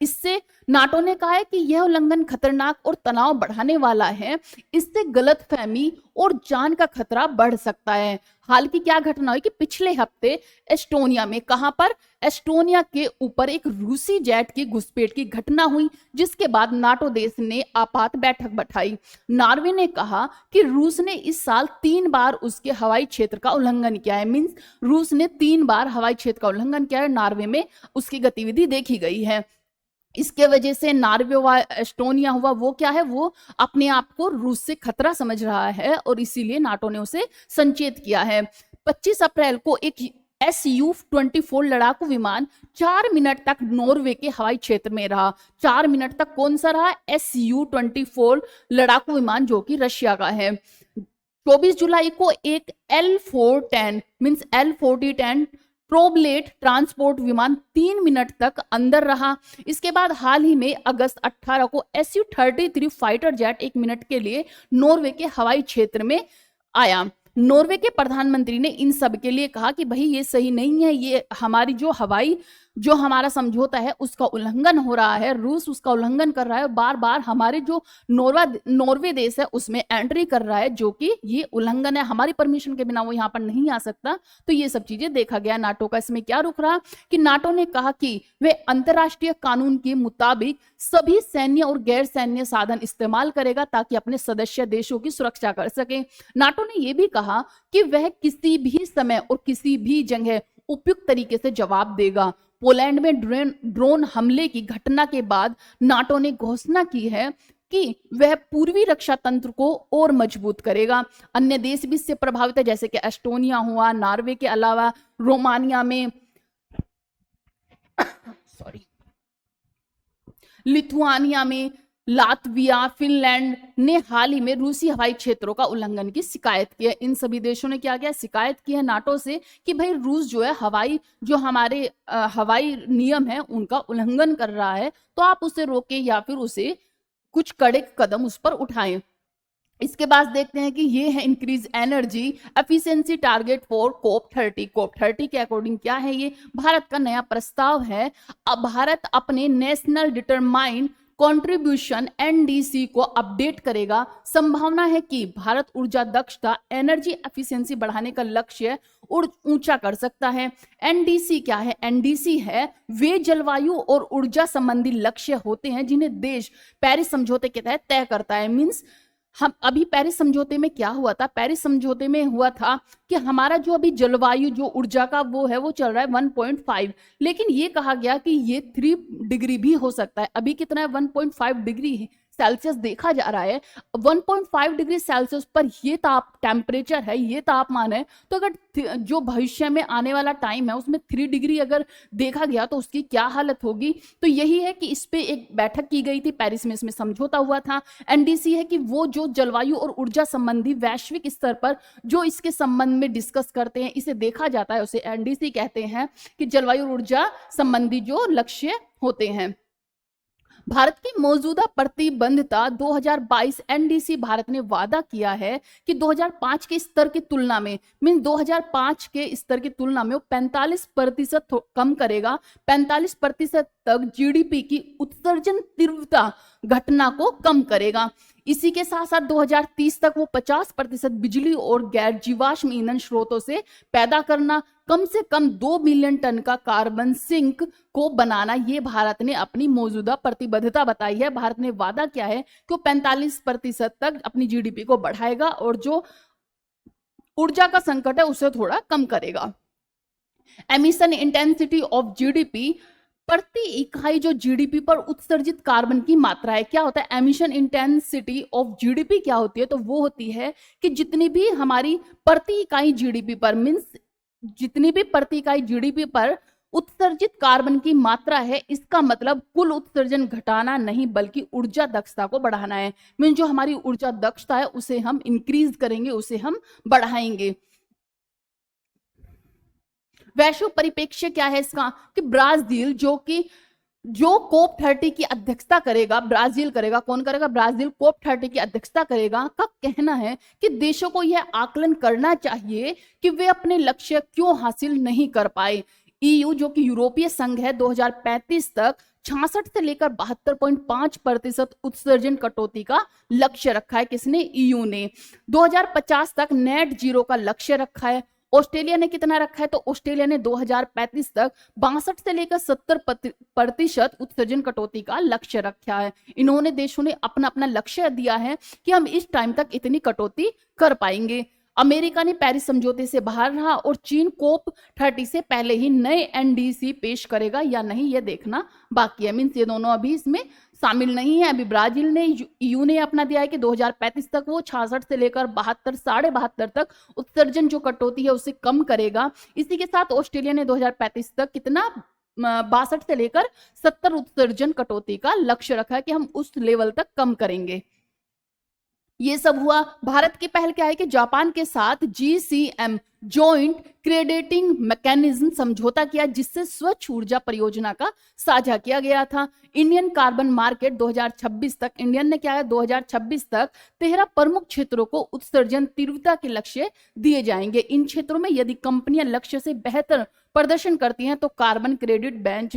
इससे नाटो ने कहा है कि यह उल्लंघन खतरनाक और तनाव बढ़ाने वाला है। इससे गलतफहमी और जान का खतरा बढ़ सकता है। हाल की क्या घटना हुई कि पिछले हफ्ते एस्टोनिया में, कहां पर? एस्टोनिया के ऊपर एक रूसी जेट की घुसपैठ की घटना हुई, जिसके बाद नाटो देश ने आपात बैठक बैठाई। नॉर्वे ने कहा कि रूस ने इस साल 3 बार उसके हवाई क्षेत्र का उल्लंघन किया है। मीन्स रूस ने 3 बार हवाई क्षेत्र का उल्लंघन किया है। नॉर्वे में उसकी गतिविधि देखी गई है। इसके वजह से नॉर्वे व एस्टोनिया हुआ वो क्या है, वो अपने आप को रूस से खतरा समझ रहा है और इसीलिए नाटो ने उसे संचेत किया है। 25 अप्रैल को एक Su-24 लड़ाकू विमान 4 मिनट तक नॉर्वे के हवाई क्षेत्र में रहा। 4 मिनट तक कौन सा रहा? Su-24 लड़ाकू विमान जो कि रशिया का है। 24 जुलाई को एक L-410 मीन्स L-4010 प्रोबलेट ट्रांसपोर्ट विमान 3 मिनट तक अंदर रहा। इसके बाद हाल ही में अगस्त 18 को Su-33 फाइटर जेट 1 मिनट के लिए नॉर्वे के हवाई क्षेत्र में आया। नॉर्वे के प्रधानमंत्री ने इन सब के लिए कहा कि भाई ये सही नहीं है, ये हमारी जो हमारा समझौता है उसका उल्लंघन हो रहा है, रूस उसका उल्लंघन कर रहा है, बार बार हमारे जो नॉर्वे देश है उसमें एंट्री कर रहा है, जो कि ये उल्लंघन है, हमारी परमिशन के बिना वो यहाँ पर नहीं आ सकता। तो ये सब चीजें देखा गया। नाटो का इसमें क्या रुख रहा कि नाटो ने कहा कि वे अंतरराष्ट्रीय कानून के मुताबिक सभी सैन्य और गैर सैन्य साधन इस्तेमाल करेगा ताकि अपने सदस्य देशों की सुरक्षा कर सके। नाटो ने यह भी कहा कि वह किसी भी समय और किसी भी जगह उपयुक्त तरीके से जवाब देगा। पोलैंड में ड्रोन हमले की घटना के बाद नाटो ने घोषणा की है कि वह पूर्वी रक्षा तंत्र को और मजबूत करेगा। अन्य देश भी इससे प्रभावित है, जैसे कि एस्टोनिया हुआ, नॉर्वे के अलावा रोमानिया में लिथुआनिया में, लातविया, फिनलैंड ने हाल ही में रूसी हवाई क्षेत्रों का उल्लंघन की शिकायत की है। इन सभी देशों ने क्या किया? शिकायत की है नाटो से कि भाई रूस जो है हमारे हवाई नियम है उनका उल्लंघन कर रहा है, तो आप उसे रोकें या फिर उसे कुछ कड़े कदम उस पर उठाएं। इसके बाद देखते हैं कि ये है increase energy efficiency target for COP30। COP30 के अकॉर्डिंग क्या है? ये भारत का नया प्रस्ताव है। अब भारत अपने नेशनल डिटरमाइंड कंट्रीब्यूशन NDC को अपडेट करेगा। संभावना है कि भारत ऊर्जा दक्षता एनर्जी एफिशिएंसी बढ़ाने का लक्ष्य ऊंचा कर सकता है। NDC क्या है? NDC है वे जलवायु और ऊर्जा संबंधी लक्ष्य होते हैं जिन्हें देश पेरिस समझौते के तहत तय करता है। मीन्स हम अभी पेरिस समझौते में क्या हुआ था? पेरिस समझौते में हुआ था कि हमारा जो अभी जलवायु जो ऊर्जा का वो चल रहा है 1.5, लेकिन ये कहा गया कि ये 3 डिग्री भी हो सकता है। अभी कितना है? 1.5 डिग्री सेल्सियस देखा जा रहा है। 1.5 डिग्री सेल्सियस पर ये टेम्परेचर है, ये तापमान है, तो अगर जो भविष्य में आने वाला टाइम है उसमें 3 डिग्री अगर देखा गया तो उसकी क्या हालत होगी। तो यही है कि इस पे एक बैठक की गई थी पेरिस में, इसमें समझौता हुआ था। NDC है कि वो जो जलवायु और ऊर्जा संबंधी वैश्विक स्तर पर जो इसके संबंध में डिस्कस करते हैं, इसे देखा जाता है, उसे NDC कहते हैं कि जलवायु और ऊर्जा संबंधी जो लक्ष्य होते हैं। भारत की मौजूदा प्रतिबद्धता 2022 NDC भारत ने वादा किया है कि 2005 के स्तर की तुलना में 2005 के स्तर की तुलना में वो 45% कम करेगा। 45% तक GDP की उत्सर्जन तीव्रता घटना को कम करेगा। इसी के साथ साथ 2030 तक वो 50% बिजली और गैर जीवाश्म ईंधन स्रोतों से पैदा करना, कम से कम 2 मिलियन टन का कार्बन सिंक को बनाना, ये भारत ने अपनी मौजूदा प्रतिबद्धता बताई है। भारत ने वादा किया है कि वो 45% तक अपनी GDP को बढ़ाएगा और जो ऊर्जा का संकट है उसे थोड़ा कम करेगा। एमिशन इंटेंसिटी ऑफ GDP, प्रति इकाई जो GDP पर उत्सर्जित कार्बन की मात्रा है, क्या होता है? एमिशन इंटेंसिटी ऑफ GDP क्या होती है? तो वो होती है कि जितनी भी हमारी प्रति इकाई GDP पर, मीन्स जितनी भी प्रति इकाई GDP पर उत्सर्जित कार्बन की मात्रा है, इसका मतलब कुल उत्सर्जन घटाना नहीं बल्कि ऊर्जा दक्षता को बढ़ाना है। मीन्स जो हमारी ऊर्जा दक्षता है उसे हम इंक्रीज करेंगे, उसे हम बढ़ाएंगे। वैश्विक परिप्रेक्ष्य क्या है इसका? कि ब्राजील जो COP30 की अध्यक्षता करेगा, ब्राजील करेगा। कौन करेगा? ब्राजील COP30 की अध्यक्षता करेगा। का कहना है कि देशों को यह आकलन करना चाहिए कि वे अपने लक्ष्य क्यों हासिल नहीं कर पाए। EU जो कि यूरोपीय संघ है, 2035 तक 66 से लेकर 72.5% उत्सर्जन कटौती का लक्ष्य रखा है। किसने? EU ने। 2050 तक नेट जीरो का लक्ष्य रखा है। ऑस्ट्रेलिया ने कितना रखा है? तो ऑस्ट्रेलिया ने 2035 तक 62 से लेकर 70% उत्सर्जन कटौती का लक्ष्य रखा है। इन्होंने देशों ने अपना अपना लक्ष्य दिया है कि हम इस टाइम तक इतनी कटौती कर पाएंगे। अमेरिका ने पेरिस समझौते से बाहर रहा और चीन कोप 30 से पहले ही नए एनडीसी पेश करेगा या नहीं, ये देखना बाकी है। मीन्स ये दोनों अभी इसमें शामिल नहीं है। अभी ब्राजील ने, ईयू ने अपना दिया है कि 2035 तक वो 66 से लेकर 72, 72.5 तक उत्सर्जन जो कटौती है उसे कम करेगा। इसी के साथ ऑस्ट्रेलिया ने 2035 तक कितना 62 से लेकर 70 उत्सर्जन कटौती का लक्ष्य रखा है कि हम उस लेवल तक कम करेंगे। ये सब हुआ। भारत की पहल क्या है कि जापान के साथ GCM जॉइंट क्रेडिटिंग मैकेनिज्म समझौता किया, जिससे स्वच्छ ऊर्जा परियोजना का साझा किया गया था। इंडियन कार्बन मार्केट 2026 तक, इंडियन ने क्या है 2026 तक 13 प्रमुख क्षेत्रों को उत्सर्जन तीव्रता के लक्ष्य दिए जाएंगे। इन क्षेत्रों में यदि कंपनियां लक्ष्य से बेहतर प्रदर्शन करती हैं तो कार्बन क्रेडिट बेंच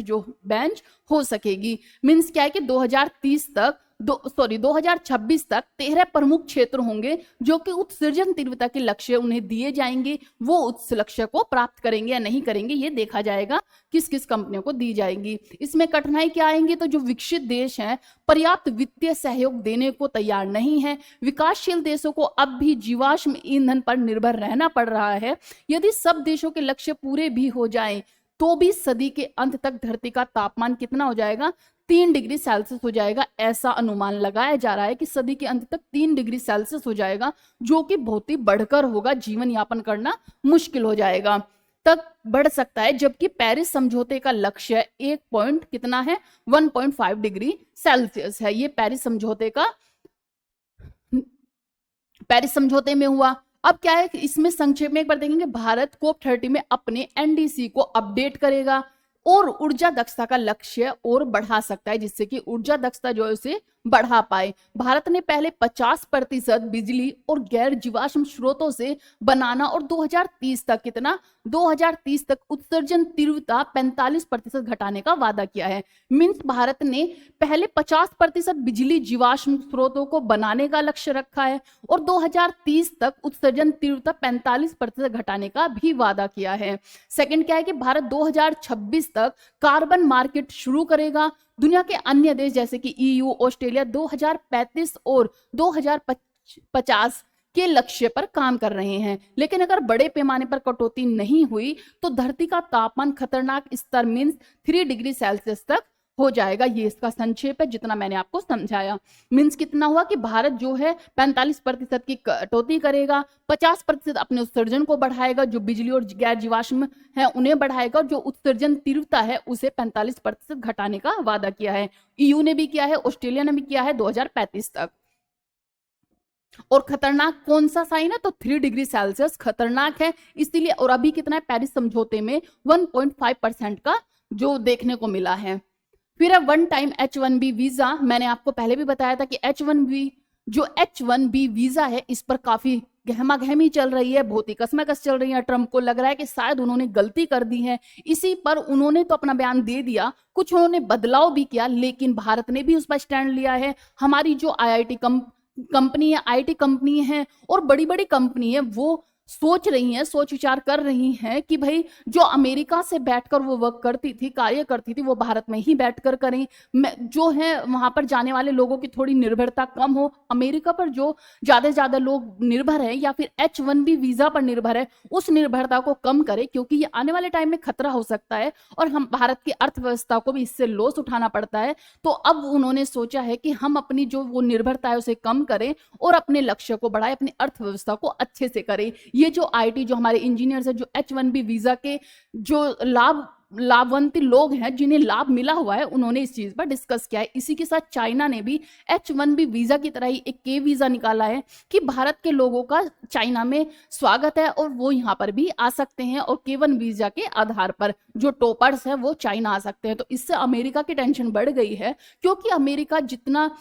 हो सकेगी। मीन्स क्या है कि 2030 तक 2026 तक 13 प्रमुख क्षेत्र होंगे जो कि उत्सर्जन तीव्रता के लक्ष्य उन्हें दिए जाएंगे। वो उस लक्ष्य को प्राप्त करेंगे या नहीं करेंगे ये देखा जाएगा, किस किस कंपनियों को दी जाएगी। इसमें कठिनाई क्या आएंगी, तो जो विकसित देश हैं पर्याप्त वित्तीय सहयोग देने को तैयार नहीं है। विकासशील देशों को अब भी जीवाश्म ईंधन पर निर्भर रहना पड़ रहा है। यदि सब देशों के लक्ष्य पूरे भी हो जाएं तो भी सदी के अंत तक धरती का तापमान कितना हो जाएगा, 3 डिग्री सेल्सियस हो जाएगा। ऐसा अनुमान लगाया जा रहा है कि सदी के अंत तक 3 डिग्री सेल्सियस हो जाएगा, जो कि बहुत ही बढ़कर होगा, जीवन यापन करना मुश्किल हो जाएगा, तक बढ़ सकता है। जबकि पेरिस समझौते का लक्ष्य 1 पॉइंट कितना है, 1.5 डिग्री सेल्सियस है। ये पेरिस समझौते में हुआ। अब क्या है, इसमें संक्षेप में एक बार देखेंगे। भारत COP30 में अपने NDC को अपडेट करेगा और ऊर्जा दक्षता का लक्ष्य और बढ़ा सकता है, जिससे कि ऊर्जा दक्षता जो है उसे बढ़ा पाए। भारत ने पहले 50% बिजली और गैर जीवाश्म स्रोतों से बनाना और 2030 तक कितना, 2030 तक उत्सर्जन तीव्रता 45% घटाने का वादा किया है। मीन्स भारत ने पहले 50% बिजली जीवाश्म स्रोतों को बनाने का लक्ष्य रखा है और 2030 तक उत्सर्जन तीव्रता 45% घटाने का भी वादा किया है। सेकंड क्या है कि भारत 2026 तक कार्बन मार्केट शुरू करेगा। दुनिया के अन्य देश जैसे कि EU, ऑस्ट्रेलिया 2035 और 2050 के लक्ष्य पर काम कर रहे हैं। लेकिन अगर बड़े पैमाने पर कटौती नहीं हुई तो धरती का तापमान खतरनाक स्तर मीन्स 3 डिग्री सेल्सियस तक हो जाएगा। ये इसका संक्षेप है जितना मैंने आपको समझाया। मीन्स कितना हुआ कि भारत जो है 45% की कटौती करेगा, 50% अपने उत्सर्जन को बढ़ाएगा, जो बिजली और गैर जीवाश्म है उन्हें बढ़ाएगा, जो उत्सर्जन तीव्रता है उसे 45% घटाने का वादा किया है। EU ने भी किया है, ऑस्ट्रेलिया ने भी किया है 2035 तक। और खतरनाक कौन सा साइन है, तो 3 डिग्री सेल्सियस खतरनाक है इसीलिए। और अभी कितना है, पेरिस समझौते में 1.5% का जो देखने को मिला है। फिर है वन टाइम H1B वीजा। मैंने आपको पहले भी बताया था कि H1B वीजा है, इस पर काफी गहमा गहमी चल रही है, बहुत ही कसमकस चल रही है। ट्रंप को लग रहा है कि शायद उन्होंने गलती कर दी है। इसी पर उन्होंने तो अपना बयान दे दिया, कुछ उन्होंने बदलाव भी किया, लेकिन भारत ने भी उस पर स्टैंड लिया है। हमारी जो IIT कंपनी है, IT कंपनी है और बड़ी बड़ी कंपनी है, वो सोच रही हैं, सोच विचार कर रही हैं कि भाई जो अमेरिका से बैठकर वो वर्क करती थी, कार्य करती थी, वो भारत में ही बैठकर करें। जो है वहां पर जाने वाले लोगों की थोड़ी निर्भरता कम हो। अमेरिका पर जो ज्यादा से ज्यादा लोग निर्भर है या फिर H1B वीजा पर निर्भर है, उस निर्भरता को कम करे, क्योंकि ये आने वाले टाइम में खतरा हो सकता है और हम भारत की अर्थव्यवस्था को भी इससे लॉस उठाना पड़ता है। तो अब उन्होंने सोचा है कि हम अपनी जो वो निर्भरता है उसे कम करें और अपने लक्ष्य को बढ़ाएं, अपनी अर्थव्यवस्था को अच्छे से करें। ये जो IT जो हमारे इंजीनियर्स है, जो H1B वीजा के जो लाभवंत लोग हैं, जिन्हें लाभ मिला हुआ है, उन्होंने इस चीज पर डिस्कस किया है। इसी के साथ चाइना ने भी H1B वीजा की तरह ही एक K वीजा निकाला है कि भारत के लोगों का चाइना में स्वागत है और वो यहाँ पर भी आ सकते हैं और K1 वीजा के आधार पर जो टॉपर्स है वो चाइना आ सकते हैं। तो इससे अमेरिका की टेंशन बढ़ गई है, क्योंकि अमेरिका जितना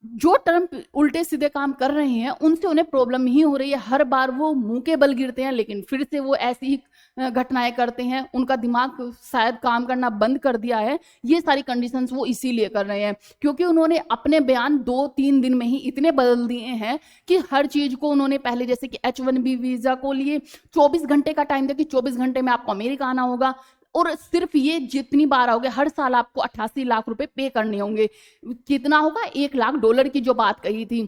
जो ट्रंप उल्टे सीधे काम कर रहे हैं उनसे उन्हें प्रॉब्लम ही हो रही है। हर बार वो मुंह के बल गिरते हैं, लेकिन फिर से वो ऐसी ही घटनाएं करते हैं। उनका दिमाग शायद काम करना बंद कर दिया है। ये सारी कंडीशंस वो इसीलिए कर रहे हैं क्योंकि उन्होंने अपने बयान 2-3 दिन में ही इतने बदल दिए हैं कि हर चीज को उन्होंने पहले जैसे कि H1B वीजा को लिए 24 घंटे का टाइम दिया कि 24 घंटे में आपको अमेरिका आना होगा, और सिर्फ ये जितनी बार आओगे हर साल आपको 88 लाख रुपए पे करने होंगे। कितना होगा, $1 लाख की जो बात कही थी।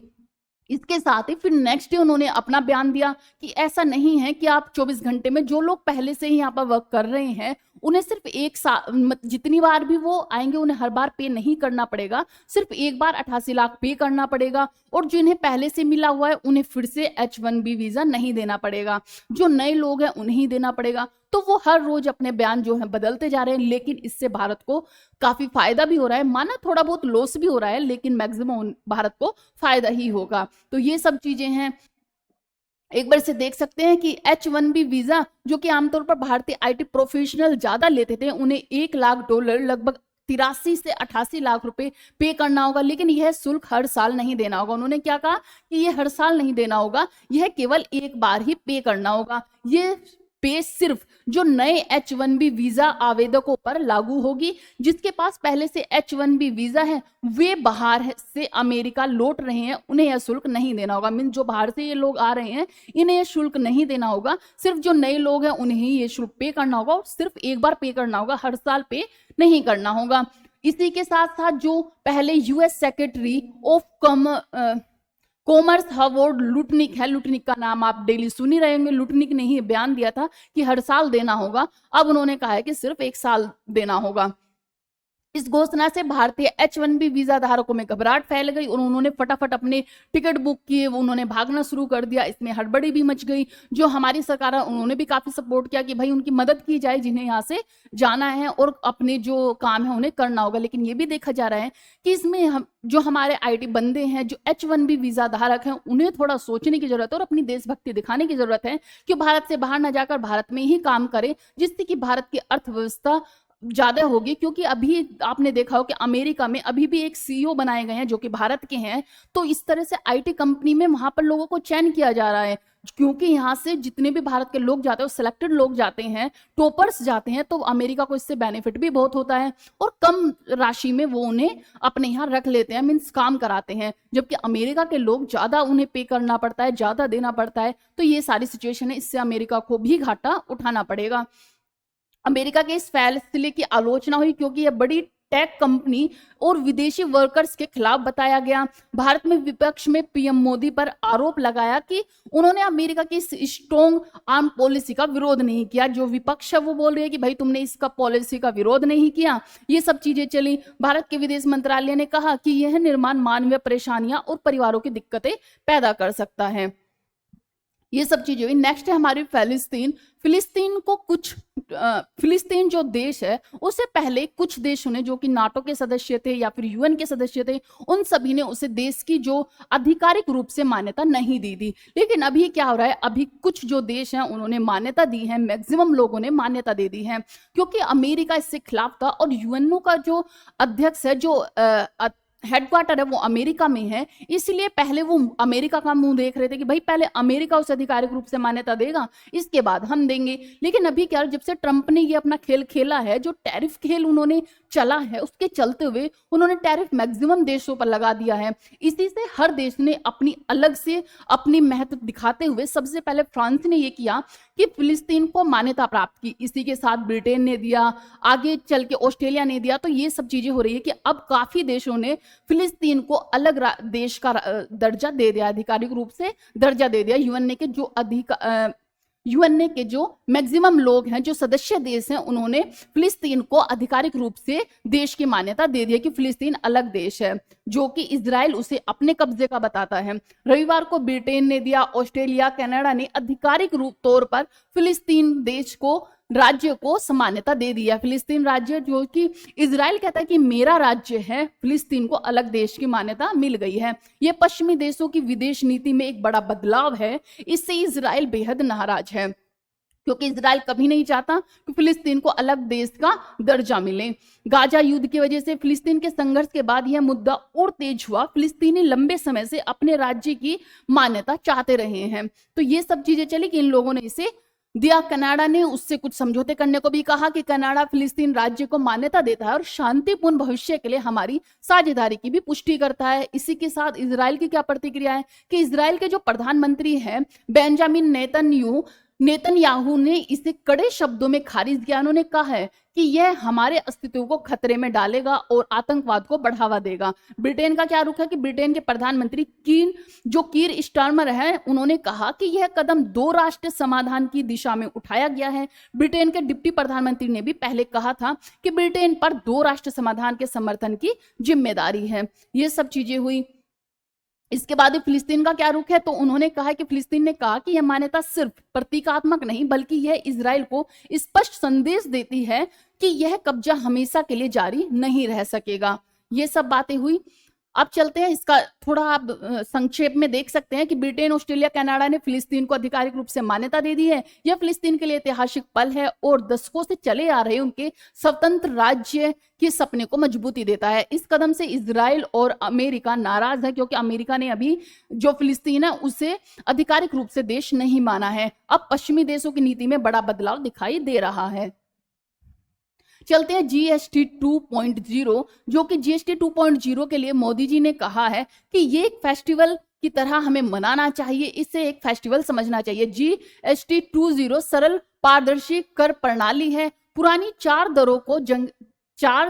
इसके साथ ही फिर नेक्स्ट डे उन्होंने अपना बयान दिया कि ऐसा नहीं है कि आप 24 घंटे में, जो लोग पहले से ही यहाँ पर वर्क कर रहे हैं उन्हें सिर्फ एक साल जितनी बार भी वो आएंगे उन्हें हर बार पे नहीं करना पड़ेगा, सिर्फ एक बार 88 लाख पे करना पड़ेगा। और जो इन्हें पहले से मिला हुआ है उन्हें फिर से H1B वीजा नहीं देना पड़ेगा, जो नए लोग हैं उन्हें ही देना पड़ेगा। तो वो हर रोज अपने बयान जो है बदलते जा रहे हैं, लेकिन इससे भारत को काफी फायदा भी हो रहा है, माना थोड़ा बहुत लॉस भी हो रहा है, लेकिन मैक्सिमम भारत को फायदा ही होगा। तो ये सब चीजें हैं, एक बार से देख सकते हैं कि H1B वीजा जो कि आमतौर पर भारतीय IT प्रोफेशनल ज्यादा लेते थे, उन्हें $1 लाख लगभग 83 से 88 लाख रुपए पे करना होगा, लेकिन यह शुल्क हर साल नहीं देना होगा। उन्होंने क्या कहा कि यह हर साल नहीं देना होगा, यह केवल एक बार ही पे करना होगा। ये पे सिर्फ जो नए H1B वीजा आवेदकों पर लागू होगी, जिसके पास पहले से H1B वीजा है, वे बाहर से अमेरिका लौट रहे हैं, उन्हें यह शुल्क नहीं देना होगा। मीन जो बाहर से ये लोग आ रहे हैं इन्हें यह शुल्क नहीं देना होगा, सिर्फ जो नए लोग हैं उन्हें ही ये शुल्क पे करना होगा, और सिर्फ एक बार पे करना होगा, हर साल पे नहीं करना होगा। इसी के साथ साथ जो पहले US secretary of commerce Howard Lutnick है, लुटनिक का नाम आप डेली सुन ही रहे होंगे, लुटनिक ने ही बयान दिया था कि हर साल देना होगा, अब उन्होंने कहा है कि सिर्फ एक साल देना होगा। इस घोषणा से भारतीय H1B वीजा धारकों में घबराहट फैल गई और उन्होंने फटाफट अपने टिकट बुक किए, उन्होंने भागना शुरू कर दिया। इसमें हड़बड़ी भी मच गई। जो हमारी सरकार है उन्होंने भी काफी सपोर्ट किया कि भाई उनकी मदद की जाए जिन्हें यहाँ से जाना है और अपने जो काम है उन्हें करना होगा। लेकिन ये भी देखा जा रहा है कि इसमें हम जो हमारे IT बंदे हैं, जो H1B वीजा धारक हैं, उन्हें थोड़ा सोचने की जरूरत है और अपनी देशभक्ति दिखाने की जरूरत है कि भारत से बाहर न जाकर भारत में ही काम करें, जिससे कि भारत की अर्थव्यवस्था ज्यादा होगी। क्योंकि अभी आपने देखा हो कि अमेरिका में अभी भी एक CEO बनाए गए हैं जो कि भारत के हैं, तो इस तरह से IT कंपनी में वहां पर लोगों को चयन किया जा रहा है, क्योंकि यहाँ से जितने भी भारत के लोग जाते हैं सिलेक्टेड लोग जाते हैं, टॉपर्स जाते हैं, तो अमेरिका को इससे बेनिफिट भी बहुत होता है और कम राशि में वो उन्हें अपने यहाँ रख लेते हैं, मीन्स काम कराते हैं, जबकि अमेरिका के लोग ज्यादा उन्हें पे करना पड़ता है, ज्यादा देना पड़ता है। तो ये सारी सिचुएशन है, इससे अमेरिका को भी घाटा उठाना पड़ेगा। अमेरिका के इस फैसले की आलोचना हुई क्योंकि यह बड़ी टेक कंपनी और विदेशी वर्कर्स के खिलाफ बताया गया। भारत में विपक्ष में PM मोदी पर आरोप लगाया कि उन्होंने अमेरिका की स्ट्रॉन्ग आर्म पॉलिसी का विरोध नहीं किया। जो विपक्ष है वो बोल रहे हैं कि भाई तुमने इसका पॉलिसी का विरोध नहीं किया, ये सब चीजें चली। भारत के विदेश मंत्रालय ने कहा कि यह निर्माण मानवीय परेशानियां और परिवारों की दिक्कतें पैदा कर सकता है। ये सब चीजें हुई। नेक्स्ट है हमारी फिलिस्तीन। फिलिस्तीन को कुछ फिलिस्तीन जो देश है उससे पहले कुछ देशों ने, जो कि नाटो के सदस्य थे या फिर UN के सदस्य थे, उन सभी ने उसे देश की जो आधिकारिक रूप से मान्यता नहीं दी थी। लेकिन अभी क्या हो रहा है, अभी कुछ जो देश हैं उन्होंने मान्यता दी है, मैक्सिमम लोगों ने मान्यता दे दी है, क्योंकि अमेरिका इससे खिलाफ था और UNO का जो अध्यक्ष है, जो हेडक्वार्टर है वो अमेरिका में है, इसलिए पहले वो अमेरिका का मुंह देख रहे थे कि भाई पहले अमेरिका उसे आधिकारिक रूप से मान्यता देगा, इसके बाद हम देंगे। लेकिन अभी क्या, जब से ट्रंप ने ये अपना खेल खेला है, जो टैरिफ खेल उन्होंने चला है, उसके चलते हुए उन्होंने टैरिफ मैक्सिमम देशों पर लगा दिया है। इसी से हर देश ने अपनी अलग से अपनी महत्व दिखाते हुए, सबसे पहले फ्रांस ने ये किया कि फिलिस्तीन को मान्यता प्राप्त की, इसी के साथ ब्रिटेन ने दिया, आगे चल के ऑस्ट्रेलिया ने दिया। तो ये सब चीजें हो रही है कि अब काफी देशों ने फिलिस्तीन को अलग देश का दर्जा दे दिया, आधिकारिक रूप से दर्जा दे दिया। यूएनए के जो मैक्सिमम लोग हैं, जो सदस्य देश हैं, उन्होंने फिलिस्तीन को आधिकारिक रूप से देश की मान्यता दे दी है कि फिलिस्तीन अलग देश है, जो कि इजराइल उसे अपने कब्जे का बताता है। रविवार को ब्रिटेन ने दिया, ऑस्ट्रेलिया, कनाडा ने आधिकारिक रूप तौर पर फिलिस्तीन देश को, राज्य को मान्यता दे दिया। फिलिस्तीन राज्य, जो कि इजराइल कहता है कि मेरा राज्य है, फिलिस्तीन को अलग देश की मान्यता मिल गई है। यह पश्चिमी देशों की विदेश नीति में एक बड़ा बदलाव है। इससे इजराइल बेहद नाराज है, क्योंकि इजराइल कभी नहीं चाहता कि फिलिस्तीन को अलग देश का दर्जा मिले। गाजा युद्ध की वजह से फिलिस्तीन के संघर्ष के बाद यह मुद्दा और तेज हुआ। फिलिस्तीनी लंबे समय से अपने राज्य की मान्यता चाहते रहे हैं। तो ये सब चीजें चली कि इन लोगों ने इसे दिया। कनाडा ने उससे कुछ समझौते करने को भी कहा कि कनाडा फिलिस्तीन राज्य को मान्यता देता है और शांतिपूर्ण भविष्य के लिए हमारी साझेदारी की भी पुष्टि करता है। इसी के साथ इजराइल की क्या प्रतिक्रिया है कि इजराइल के जो प्रधानमंत्री हैं बेंजामिन नेतन्याहू नेतन्याहू ने इसे कड़े शब्दों में खारिज किया। उन्होंने कहा है कि यह हमारे अस्तित्व को खतरे में डालेगा और आतंकवाद को बढ़ावा देगा। ब्रिटेन का क्या रुख है कि ब्रिटेन के प्रधानमंत्री कीर स्टारमर है, उन्होंने कहा कि यह कदम दो राष्ट्र समाधान की दिशा में उठाया गया है। ब्रिटेन के डिप्टी प्रधानमंत्री ने भी पहले कहा था कि ब्रिटेन पर दो राष्ट्र समाधान के समर्थन की जिम्मेदारी है। ये सब चीजें हुई। इसके बाद फिलिस्तीन का क्या रुख है, तो उन्होंने कहा कि फिलिस्तीन ने कहा कि यह मान्यता सिर्फ प्रतीकात्मक नहीं बल्कि यह इजराइल को स्पष्ट संदेश देती है कि यह कब्जा हमेशा के लिए जारी नहीं रह सकेगा। ये सब बातें हुई। अब चलते हैं, इसका थोड़ा आप संक्षेप में देख सकते हैं कि ब्रिटेन, ऑस्ट्रेलिया, कनाडा ने फिलिस्तीन को आधिकारिक रूप से मान्यता दे दी है। यह फिलिस्तीन के लिए ऐतिहासिक पल है और दशकों से चले आ रहे उनके स्वतंत्र राज्य के सपने को मजबूती देता है। इस कदम से इजराइल और अमेरिका नाराज है क्योंकि अमेरिका ने अभी जो फिलिस्तीन है उसे आधिकारिक रूप से देश नहीं माना है। अब पश्चिमी देशों की नीति में बड़ा बदलाव दिखाई दे रहा है। चलते हैं जीएसटी 2.0, जो कि जीएसटी 2.0 के लिए मोदी जी ने कहा है कि ये एक फेस्टिवल की तरह हमें मनाना चाहिए, इसे एक फेस्टिवल समझना चाहिए। जीएसटी 2.0 सरल पारदर्शी कर प्रणाली है। पुरानी चार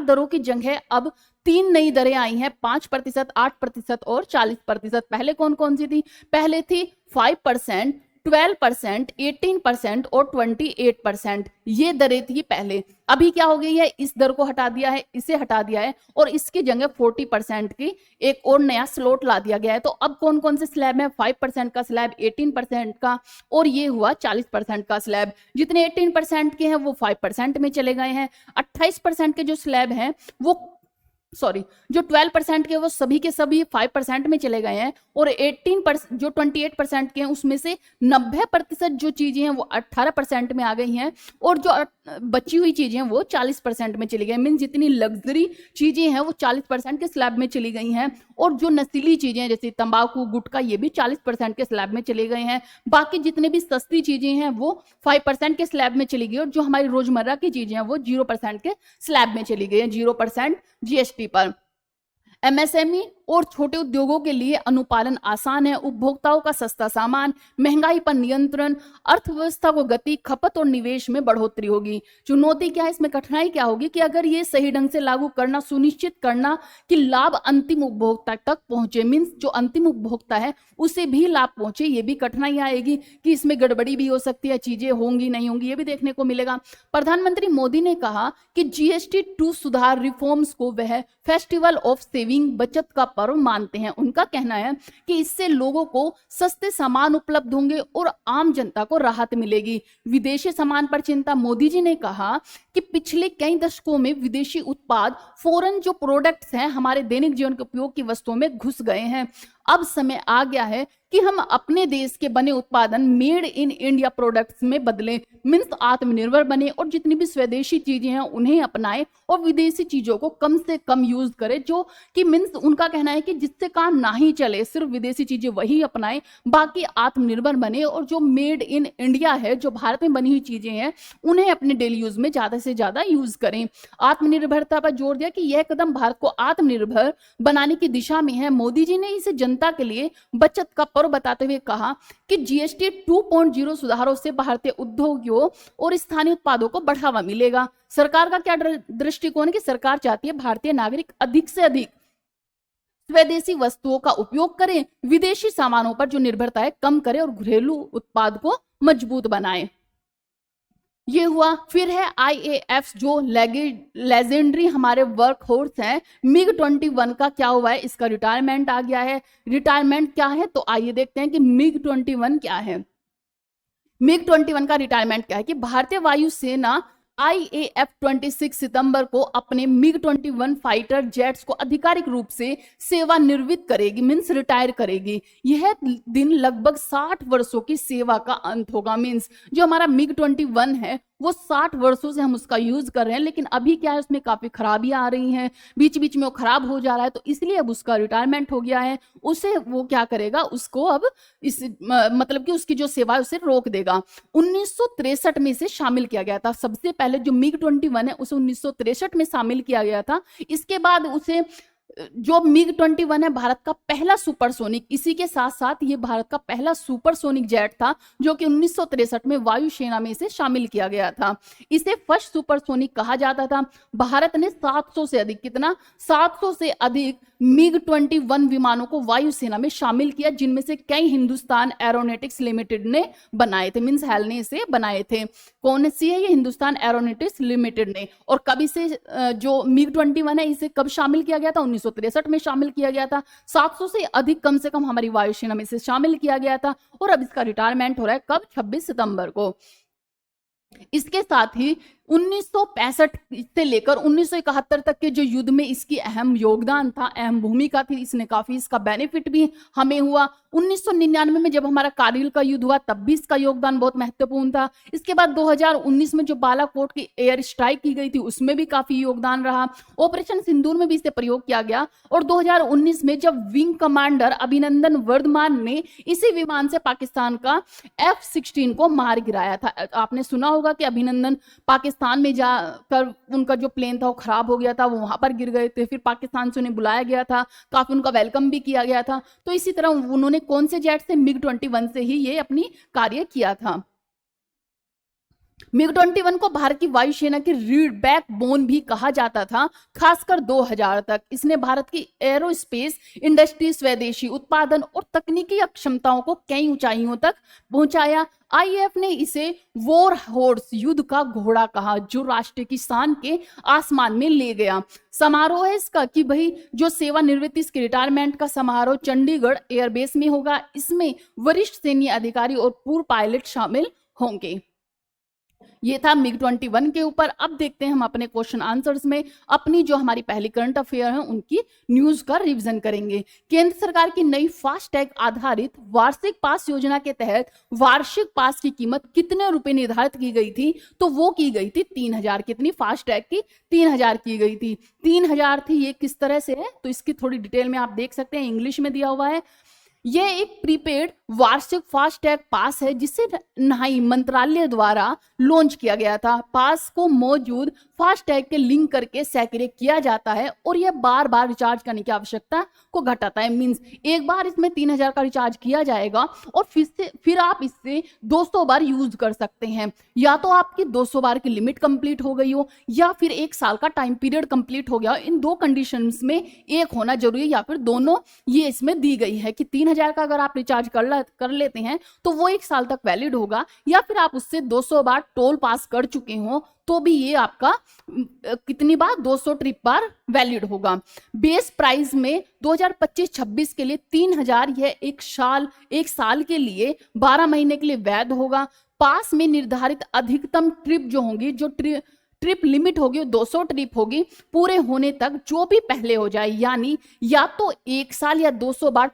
दरों की जगह अब 3 नई दरें आई हैं, 5%, 8% और 40%। पहले कौन कौन सी थी? पहले थी 5%, 12%, 18% और 28%। ये दरें थी पहले। अभी क्या हो गई है, इस दर को हटा दिया है, इसे हटा दिया है और इसकी जगह 40% की एक और नया स्लॉट ला दिया गया है। तो अब कौन कौन से स्लैब है? 5% का स्लैब, 18% का और ये हुआ 40% का स्लैब। जितने 18% के हैं वो 5% में चले गए हैं। 28% के जो स्लैब हैं वो जो 12% के वो सभी के सभी 5% में चले गए हैं और 18% जो 28% के हैं उसमें से 90% जो चीजें हैं वो 18% में आ गई हैं और जो बची हुई चीजें हैं वो 40% में चली गई। मीन जितनी लग्जरी चीजें हैं वो 40% के स्लैब में चली गई हैं और जो नशीली चीजें जैसे तंबाकू, गुटखा, ये भी 40% के स्लैब में चले गए हैं। बाकी जितने भी सस्ती चीजें हैं वो 5% के स्लैब में चली गई और जो हमारी रोजमर्रा की चीजें हैं वो 0% के स्लैब में चली गई है, 0% जीएसटी पर। एमएसएमई और छोटे उद्योगों के लिए अनुपालन आसान है। उपभोक्ताओं का सस्ता सामान, महंगाई पर नियंत्रण, अर्थव्यवस्था को गति, खपत और निवेश में बढ़ोतरी होगी। चुनौती क्या है, इसमें कठिनाई क्या होगी कि अगर ये सही ढंग से लागू करना, सुनिश्चित करना कि लाभ अंतिम उपभोक्ता तक पहुंचे, मीन्स जो अंतिम उपभोक्ता है उसे भी लाभ पहुंचे, ये भी कठिनाई आएगी कि इसमें गड़बड़ी भी हो सकती है, चीजें होंगी नहीं होंगी, ये भी देखने को मिलेगा। प्रधानमंत्री मोदी ने कहा कि जीएसटी 2 सुधार रिफॉर्म्स को वह फेस्टिवल ऑफ सेविंग, बचत का पर्व मानते हैं। उनका कहना है कि इससे लोगों को सस्ते सामान उपलब्ध होंगे और आम जनता को राहत मिलेगी। विदेशी सामान पर चिंता, मोदी जी ने कहा कि पिछले कई दशकों में विदेशी उत्पाद, फॉरेन जो प्रोडक्ट्स हैं, हमारे दैनिक जीवन के उपयोग की वस्तुओं में घुस गए हैं। अब समय आ गया है कि हम अपने देश के बने उत्पादन, मेड इन इंडिया प्रोडक्ट्स में बदलें, मीन्स आत्मनिर्भर बने और जितनी भी स्वदेशी चीजें हैं उन्हें अपनाएं और विदेशी चीजों को कम से कम यूज करें। जो कि मीन्स उनका कहना है कि जिससे काम ना ही चले, सिर्फ विदेशी चीजें वही अपनाएं, बाकी आत्मनिर्भर बने और जो मेड इन इंडिया है, जो भारत में बनी हुई चीजें हैं, उन्हें अपने डेली यूज में ज्यादा से ज्यादा यूज करें। आत्मनिर्भरता पर जोर दिया कि यह कदम भारत को आत्मनिर्भर बनाने की दिशा में है। मोदी जी ने इसे जनता के लिए बचत का पर्व बताते हुए कहा कि जीएसटी 2.0 सुधारों से भारतीय उद्योगों और स्थानीय उत्पादों को बढ़ावा मिलेगा। सरकार का क्या दृष्टिकोण है कि सरकार चाहती है भारतीय नागरिक अधिक से अधिक स्वदेशी वस्तुओं का उपयोग करें, विदेशी सामानों पर जो निर्भरता है कम करें और घरेलू उत्पाद को मजबूत बनाएं। ये हुआ। फिर है IAF जो लेजेंडरी हमारे वर्क होर्स हैं, MiG-21 का क्या हुआ है, इसका रिटायरमेंट आ गया है। रिटायरमेंट क्या है, तो आइए देखते हैं कि MiG-21 क्या है। MiG-21 का रिटायरमेंट क्या है कि भारतीय वायुसेना IAF 26 सितंबर को अपने MiG-21 फाइटर जेट्स को आधिकारिक रूप से सेवानिवृत्त करेगी, मीन्स रिटायर करेगी। यह दिन लगभग 60 वर्षों की सेवा का अंत होगा। मीन्स जो हमारा MiG-21 है वो 60 वर्षों से हम उसका यूज कर रहे हैं, लेकिन अभी क्या है उसमें काफी खराबियां आ रही हैं, बीच बीच में वो खराब हो जा रहा है, तो इसलिए अब उसका रिटायरमेंट हो गया है। उसे वो क्या करेगा, उसको अब इस मतलब कि उसकी जो सेवा है उसे रोक देगा। 1963 में इसे शामिल किया गया था। सबसे पहले जो MiG-21 है उसे 1963 में शामिल किया गया था। इसके बाद उसे जो मिग 21 है भारत का पहला सुपरसोनिक, इसी के साथ साथ ये भारत का पहला सुपरसोनिक जेट था जो कि 1963 में वायुसेना में इसे शामिल किया गया था। इसे फर्स्ट सुपरसोनिक कहा जाता था। भारत ने 700 से अधिक, कितना, 700 से अधिक मिग 21 विमानों को वायुसेना में शामिल किया, जिनमें से कई हिंदुस्तान एरोनॉटिक्स लिमिटेड ने बनाए थे, मींस हेल ने इसे बनाए थे। कौन सी है ये? हिंदुस्तान एरोनॉटिक्स लिमिटेड ने। और कब इसे जो मिग 21 है इसे कब शामिल किया गया था? 1963 में शामिल किया गया था। 700 से अधिक कम से कम हमारी वायुसेना में इसे शामिल किया गया था और अब इसका रिटायरमेंट हो रहा है कब? 26 सितंबर को। इसके साथ ही 1965 से लेकर 1971 तक के जो युद्ध में इसकी अहम योगदान था, अहम भूमिका थी, इसने काफी इसका बेनिफिट भी हमें हुआ। 1999 में जब हमारा कारगिल का युद्ध हुआ तब भी इसका योगदान बहुत महत्वपूर्ण था। इसके बाद 2019 में जो बालाकोट की एयर स्ट्राइक की गई थी उसमें भी काफी योगदान रहा। ऑपरेशन सिंदूर में भी इसे प्रयोग किया गया और 2019 में जब विंग कमांडर अभिनंदन वर्धमान ने इसी विमान से पाकिस्तान का F-16 को मार गिराया था। आपने सुना होगा कि अभिनंदन पाकिस्तान में जाकर उनका जो प्लेन था वो खराब हो गया था, वो वहां पर गिर गए थे, फिर पाकिस्तान से उन्हें बुलाया गया था, काफी उनका वेलकम भी किया गया था। तो इसी तरह उन्होंने कौन से जेट से? मिग 21 से ही ये अपनी कार्य किया था। मिग 21 को भारत की वायुसेना की रीढ़ बैकबोन भी कहा जाता था, खासकर 2000 तक। इसने भारत की एरोस्पेस इंडस्ट्री, स्वदेशी उत्पादन और तकनीकी क्षमताओं को कई ऊंचाइयों तक पहुंचाया। आईएएफ ने इसे वॉर हॉर्स, युद्ध का घोड़ा कहा, जो राष्ट्र की शान के आसमान में ले गया। समारोह है इसका कि भाई जो सेवानिवृत्ति, इसके रिटायरमेंट का समारोह चंडीगढ़ एयरबेस में होगा। इसमें वरिष्ठ सैन्य अधिकारी और पूर्व पायलट शामिल होंगे। ये था मिग 21 के ऊपर। अब देखते हैं हम अपने क्वेश्चन आंसर्स में अपनी जो हमारी पहली करंट अफेयर है उनकी न्यूज का रिवीजन करेंगे। केंद्र सरकार की नई फास्टैग आधारित वार्षिक पास योजना के तहत वार्षिक पास की कीमत कितने रुपए निर्धारित की गई थी? तो वो की गई थी 3000। कितनी? फास्टैग की 3000 की गई थी। 3000 थी। ये किस तरह से है तो इसकी थोड़ी डिटेल में आप देख सकते हैं, इंग्लिश में दिया हुआ है। यह एक प्रीपेड वार्षिक फास्टैग पास है जिसे न्हाई मंत्रालय द्वारा लॉन्च किया गया था। पास को मौजूद फास्टैग के लिंक करके सक्रिय किया जाता है और यह बार बार रिचार्ज करने की आवश्यकता को घटाता है। मींस एक बार इसमें 3000 का रिचार्ज किया जाएगा और फिर आप इससे 200 बार यूज कर सकते हैं। या तो आपकी 200 बार की लिमिट कंप्लीट हो गई हो या फिर 1 साल का टाइम पीरियड कंप्लीट हो गया हो। इन दो कंडीशंस में एक होना जरूरी है या फिर दोनों ये इसमें दी गई है कि 3000 का अगर आप रिचार्ज कर लेते हैं तो वो 1 साल तक वैलिड होगा, या फिर आप उससे 200 बार टोल पास कर चुके हो तो भी ये आपका कितनी बार? 200 ट्रिप बार वैलिड होगा। बेस प्राइस में 2025-26 के लिए 3000, यह एक साल के लिए 12 महीने के लिए वैध होगा। पास में निर्धारित अधिकतम ट्रिप जो होंगी, जो ट्रिप लिमिट होगी 200 ट्रिप होगी, पूरे होने तक जो भी पहले हो जाए, यानी या तो 1 साल या 200 बार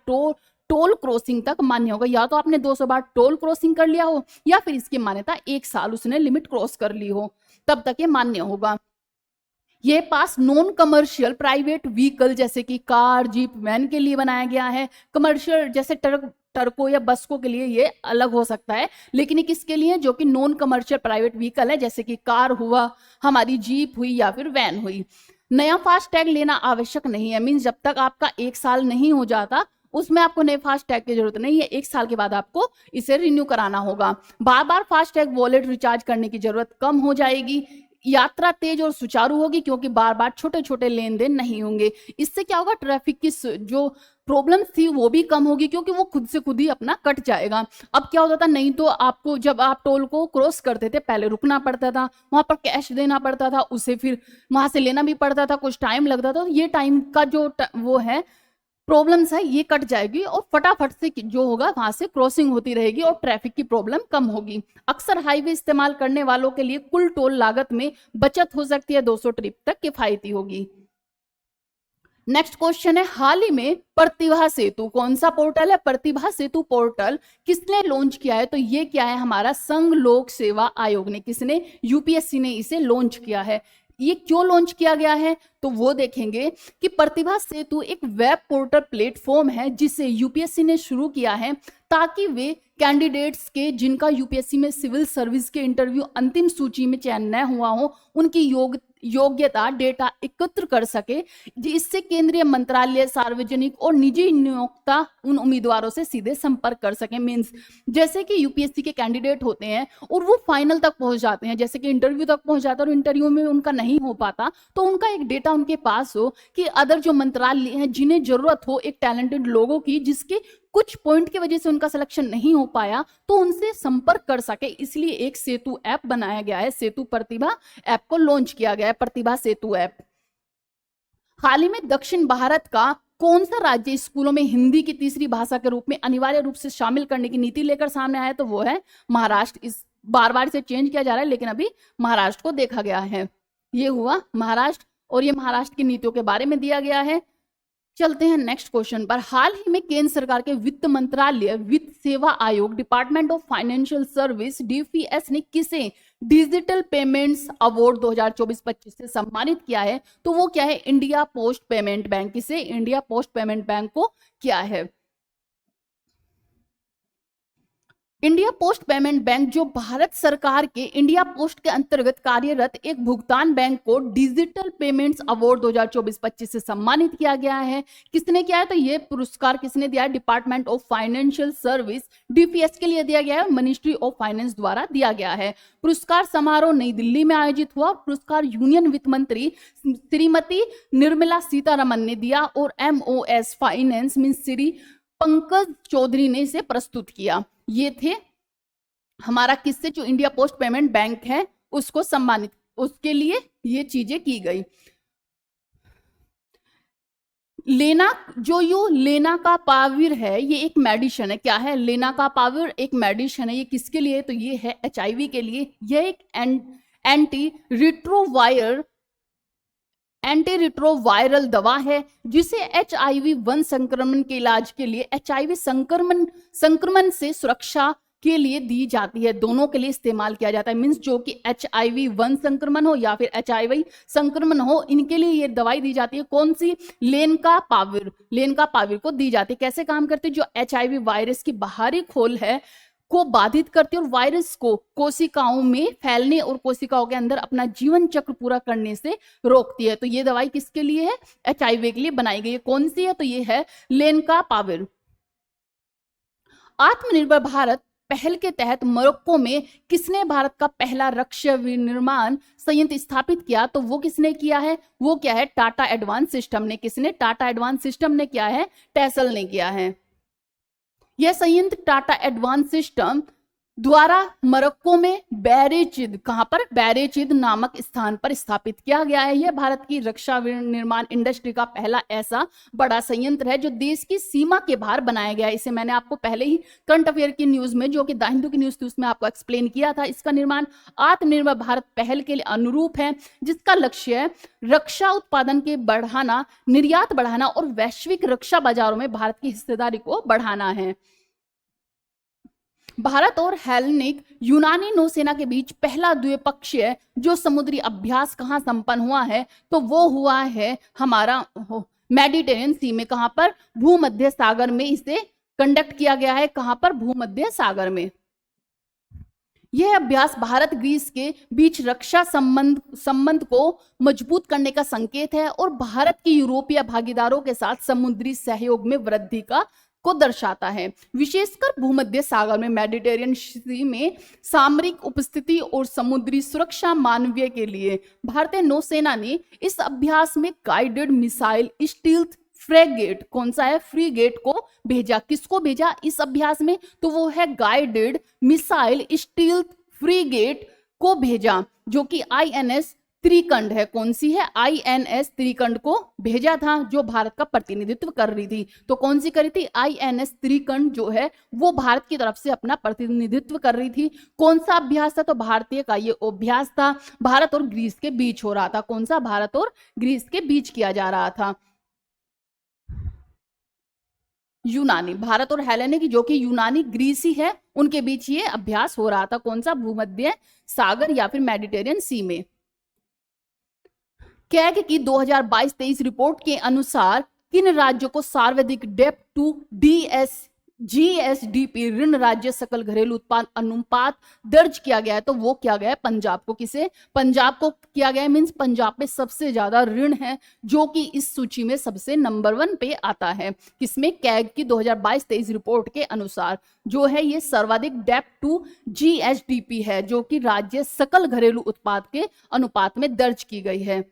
टोल क्रॉसिंग तक मान्य होगा। या तो आपने 200 बार टोल क्रॉसिंग कर लिया हो या फिर इसकी मान्यता 1 साल उसने लिमिट क्रॉस कर ली हो, तब तक ये मान्य होगा। ये पास नॉन कमर्शियल प्राइवेट व्हीकल जैसे कि कार, जीप, वैन के लिए बनाया गया है। कमर्शियल जैसे ट्रकों या बसों के लिए ये अलग हो सकता है, लेकिन ये किसके लिए? जो कि नॉन कमर्शियल प्राइवेट व्हीकल है, जैसे कि कार हुआ, हमारी जीप हुई या फिर वैन हुई। नया फास्टैग लेना आवश्यक नहीं है। मीन्स जब तक आपका 1 साल नहीं हो जाता उसमें आपको नए फास्टैग की जरूरत नहीं है। 1 साल के बाद आपको इसे रिन्यू कराना होगा। बार बार फास्टैग वॉलेट रिचार्ज करने की जरूरत कम हो जाएगी। यात्रा तेज और सुचारू होगी क्योंकि बार बार छोटे छोटे लेन देन नहीं होंगे। इससे क्या होगा? ट्रैफिक की जो प्रॉब्लम थी वो भी कम होगी क्योंकि वो खुद से खुद ही अपना कट जाएगा। अब क्या होता था, नहीं तो आपको जब आप टोल को क्रॉस करते थे पहले रुकना पड़ता था, वहां पर कैश देना पड़ता था, उसे फिर वहां से लेना भी पड़ता था, कुछ टाइम लगता था। तो ये टाइम का जो वो है प्रॉब्लम्स है ये कट जाएगी और फटाफट से जो होगा वहां से क्रॉसिंग होती रहेगी और ट्रैफिक की प्रॉब्लम कम होगी। अक्सर हाईवे इस्तेमाल करने वालों के लिए कुल टोल लागत में बचत हो सकती है, 200 ट्रिप तक किफायती होगी। नेक्स्ट क्वेश्चन है, हाल ही में प्रतिभा सेतु, कौन सा पोर्टल है? प्रतिभा सेतु पोर्टल किसने लॉन्च किया है? तो ये क्या है? हमारा संघ लोक सेवा आयोग ने। किसने? यूपीएससी ने इसे लॉन्च किया है। ये क्यों लॉन्च किया गया है तो वो देखेंगे कि प्रतिभा सेतु एक वेब पोर्टल प्लेटफॉर्म है जिसे यूपीएससी ने शुरू किया है ताकि वे कैंडिडेट्स के जिनका यूपीएससी में सिविल सर्विस के इंटरव्यू अंतिम सूची में चयन न हुआ हो, उनकी योग्यता डेटा एकत्र कर सके, इससे केंद्रीय मंत्रालय सार्वजनिक और निजी नियोक्ता उन उम्मीदवारों से सीधे संपर्क कर सके। मींस जैसे कि यूपीएससी के कैंडिडेट होते हैं और वो फाइनल तक पहुंच जाते हैं, जैसे कि इंटरव्यू तक पहुंच जाता है और इंटरव्यू में उनका नहीं हो पाता, तो उनका एक डेटा उनके पास हो कि अदर जो मंत्रालय हैं जिन्हें जरूरत हो एक टैलेंटेड लोगों की, जिसके कुछ पॉइंट की वजह से उनका सिलेक्शन नहीं हो पाया, तो उनसे संपर्क कर सके। इसलिए एक सेतु ऐप बनाया गया है, सेतु प्रतिभा ऐप को लॉन्च किया गया है, प्रतिभा सेतु ऐप। हाल ही में दक्षिण भारत का कौन सा राज्य स्कूलों में हिंदी की तीसरी भाषा के रूप में अनिवार्य रूप से शामिल करने की नीति लेकर सामने आया? तो वो है महाराष्ट्र। इस बार बार से चेंज किया जा रहा है, लेकिन अभी महाराष्ट्र को देखा गया है। ये हुआ महाराष्ट्र, और ये महाराष्ट्र की नीतियों के बारे में दिया गया है। चलते हैं नेक्स्ट क्वेश्चन पर। हाल ही में केंद्र सरकार के वित्त मंत्रालय वित्त सेवा आयोग department of financial service DPS ने किसे डिजिटल पेमेंट्स अवार्ड 2024-25 से सम्मानित किया है? तो वो क्या है? India post payment bank. किसे? इंडिया पोस्ट पेमेंट बैंक को क्या है? इंडिया पोस्ट पेमेंट बैंक जो भारत सरकार के इंडिया पोस्ट के अंतर्गत कार्यरत एक भुगतान बैंक को डिजिटल पेमेंट्स अवार्ड 2024-25 से सम्मानित किया गया है। किसने किया है? तो ये पुरस्कार किसने दिया है? Department of financial service DPS के लिए दिया गया है, मिनिस्ट्री ऑफ फाइनेंस द्वारा दिया गया है। पुरस्कार समारोह नई दिल्ली में आयोजित हुआ। पुरस्कार यूनियन वित्त मंत्री श्रीमती निर्मला सीतारमन ने दिया और एमओएस फाइनेंस मीन श्री पंकज चौधरी ने इसे प्रस्तुत किया। ये थे हमारा किससे, जो इंडिया पोस्ट पेमेंट बैंक है उसको सम्मानित, उसके लिए ये चीजें की गई। लेना लेना का पाविर है, ये एक मेडिसिन है। क्या है? लेना का पाविर एक मेडिसिन है। ये किसके लिए? तो ये है एचआईवी के लिए। यह एक एंटी रिट्रोवायरल दवा है जिसे HIV-1 संक्रमण के इलाज के लिए HIV संक्रमण से सुरक्षा के लिए दी जाती है। दोनों के लिए इस्तेमाल किया जाता है। मींस जो कि HIV-1 संक्रमण हो या फिर HIV संक्रमण हो, इनके लिए ये दवाई दी जाती है। कौन सी? लेनका पाविर को दी जाती है। कैसे काम करती है? जो HIV वायरस की बाहरी खोल है को बाधित करती है और वायरस को कोशिकाओं में फैलने और कोशिकाओं के अंदर अपना जीवन चक्र पूरा करने से रोकती है। तो ये दवाई किसके लिए है? HIV के लिए बनाई गई है। कौन सी है? तो ये है लेनका पाविर। आत्मनिर्भर भारत पहल के तहत मोरक्को में किसने भारत का पहला रक्षा विनिर्माण संयंत्र स्थापित किया? तो वो किसने किया है? वो क्या है? टाटा एडवांस सिस्टम ने। किसने? टाटा एडवांस सिस्टम ने किया है, टेसल ने किया है। यह संयंत्र टाटा एडवांस सिस्टम द्वारा मोरक्को में बैरेचिद, कहां पर? बैरेचिद नामक स्थान पर स्थापित किया गया है। यह भारत की रक्षा निर्माण इंडस्ट्री का पहला ऐसा बड़ा संयंत्र है जो देश की सीमा के बाहर बनाया गया है। इसे मैंने आपको पहले ही करंट अफेयर की न्यूज में, जो कि द हिंदू की न्यूज थी, उसमें आपको एक्सप्लेन किया था। इसका निर्माण आत्मनिर्भर भारत पहल के लिए अनुरूप है, जिसका लक्ष्य है रक्षा उत्पादन के बढ़ाना, निर्यात बढ़ाना और वैश्विक रक्षा बाजारों में भारत की हिस्सेदारी को बढ़ाना है। भारत और हेलेनिक यूनानी नौसेना के बीच पहला द्विपक्षीय जो समुद्री अभ्यास कहां संपन्न हुआ है? तो वो हुआ है हमारा मेडिटेरियन सी में। कहां पर? भूमध्य सागर में इसे कंडक्ट किया गया है। कहां पर? भूमध्य सागर में। यह अभ्यास भारत ग्रीस के बीच रक्षा संबंध को मजबूत करने का संकेत है और भारत की यूरोपीय भागीदारों के साथ समुद्री सहयोग में वृद्धि को दर्शाता है। विशेषकर भूमध्य सागर में मेडिटेरियन सी में सामरिक उपस्थिति और समुद्री सुरक्षा मानवीय के लिए भारतीय नौसेना ने इस अभ्यास में गाइडेड मिसाइल स्टील्थ फ्रेगेट, कौन सा है? फ्रीगेट को भेजा। किसको भेजा इस अभ्यास में? तो वो है गाइडेड मिसाइल स्टील्थ फ्रीगेट को भेजा, जो कि INS त्रिकंड है। कौन सी है? INS त्रिकंड को भेजा था, जो भारत का प्रतिनिधित्व कर रही थी। तो कौन सी करी थी? INS त्रिकंड जो है वो भारत की तरफ से अपना प्रतिनिधित्व कर रही थी। कौन सा अभ्यास था? तो भारतीय का ये अभ्यास था, भारत और ग्रीस के बीच हो रहा था। कौन सा? भारत और ग्रीस के बीच किया जा रहा था। यूनानी, भारत और हेलेनिक जो कि यूनानी ग्रीसी है, उनके बीच ये अभ्यास हो रहा था। कौन सा? भूमध्य सागर या फिर मेडिटेरियन सी में। कैग की 2022-23 रिपोर्ट के अनुसार किन राज्यों को सर्वाधिक डेप्ट टू जीएसडीपी ऋण राज्य सकल घरेलू उत्पाद अनुपात दर्ज किया गया है, तो वो किया गया है पंजाब को। किसे? पंजाब को किया गया है, मींस पंजाब में सबसे ज्यादा ऋण है, जो कि इस सूची में सबसे नंबर 1 पे आता है। किसमें? कैग की 2022-23 रिपोर्ट के अनुसार जो है ये सर्वाधिक डेप्ट टू जीएसडीपी है, जो कि राज्य सकल घरेलू उत्पाद के अनुपात में दर्ज की गई है।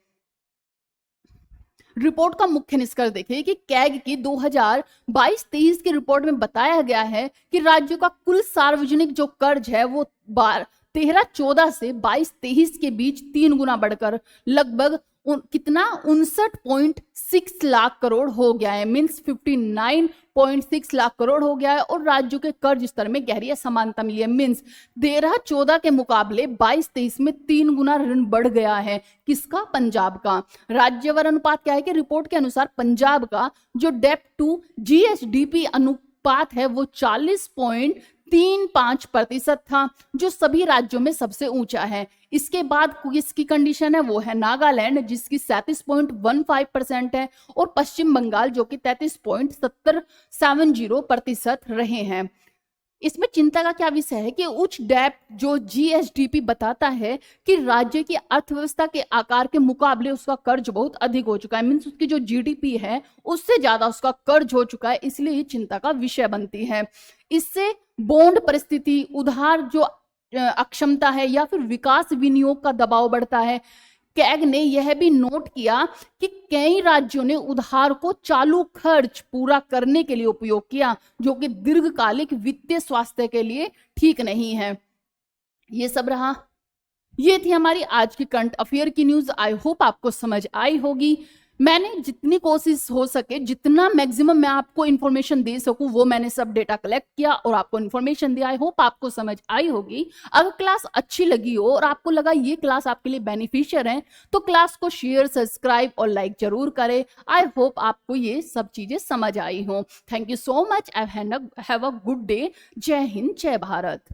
रिपोर्ट का मुख्य निष्कर्ष देखिए कि कैग की 2022-23 की रिपोर्ट में बताया गया है कि राज्यों का कुल सार्वजनिक जो कर्ज है वो 13-14 से 22-23 के बीच 3 गुना बढ़कर लगभग कितना 59.6 लाख करोड़ हो गया है, मीन्स 59.6 लाख करोड़ हो गया है। और राज्यों के कर्ज स्तर में गहरी असमानता मिली है, मीन्स 13-14 के मुकाबले 22-23 में 3 गुना ऋण बढ़ गया है। किसका? पंजाब का। राज्यवार अनुपात क्या है कि रिपोर्ट के अनुसार पंजाब का जो डेप्ट टू जीएसडीपी अनुपात है वो 40.35% था, जो सभी राज्यों में सबसे ऊंचा है। इसके बाद किसकी कंडीशन है? वो है नागालैंड, जिसकी 37.15% है, और पश्चिम बंगाल जो कि 33.70% रहे हैं। इसमें चिंता का क्या विषय है कि उच्च डेप्ट जो जीएसडीपी बताता है कि राज्य की अर्थव्यवस्था के आकार के मुकाबले उसका कर्ज बहुत अधिक हो चुका है, मीन्स उसकी जो जीडीपी है उससे ज्यादा उसका कर्ज हो चुका है, इसलिए ये चिंता का विषय बनती है। इससे बॉन्ड परिस्थिति, उधार जो अक्षमता है या फिर विकास विनियोग का दबाव बढ़ता है। कैग ने यह भी नोट किया कि कई राज्यों ने उधार को चालू खर्च पूरा करने के लिए उपयोग किया, जो कि दीर्घकालिक वित्तीय स्वास्थ्य के लिए ठीक नहीं है। ये सब रहा, ये थी हमारी आज की करंट अफेयर की न्यूज। आई होप आपको समझ आई होगी। मैंने जितनी कोशिश हो सके, जितना मैक्सिमम मैं आपको इन्फॉर्मेशन दे सकूं, वो मैंने सब डेटा कलेक्ट किया और आपको इन्फॉर्मेशन दिया। आई होप आपको समझ आई होगी। अगर क्लास अच्छी लगी हो और आपको लगा ये क्लास आपके लिए बेनिफिशियल है, तो क्लास को शेयर, सब्सक्राइब और लाइक जरूर करें। आई होप आपको ये सब चीजें समझ आई हो। Thank you so much. Have a good day. जय हिंद, जय भारत।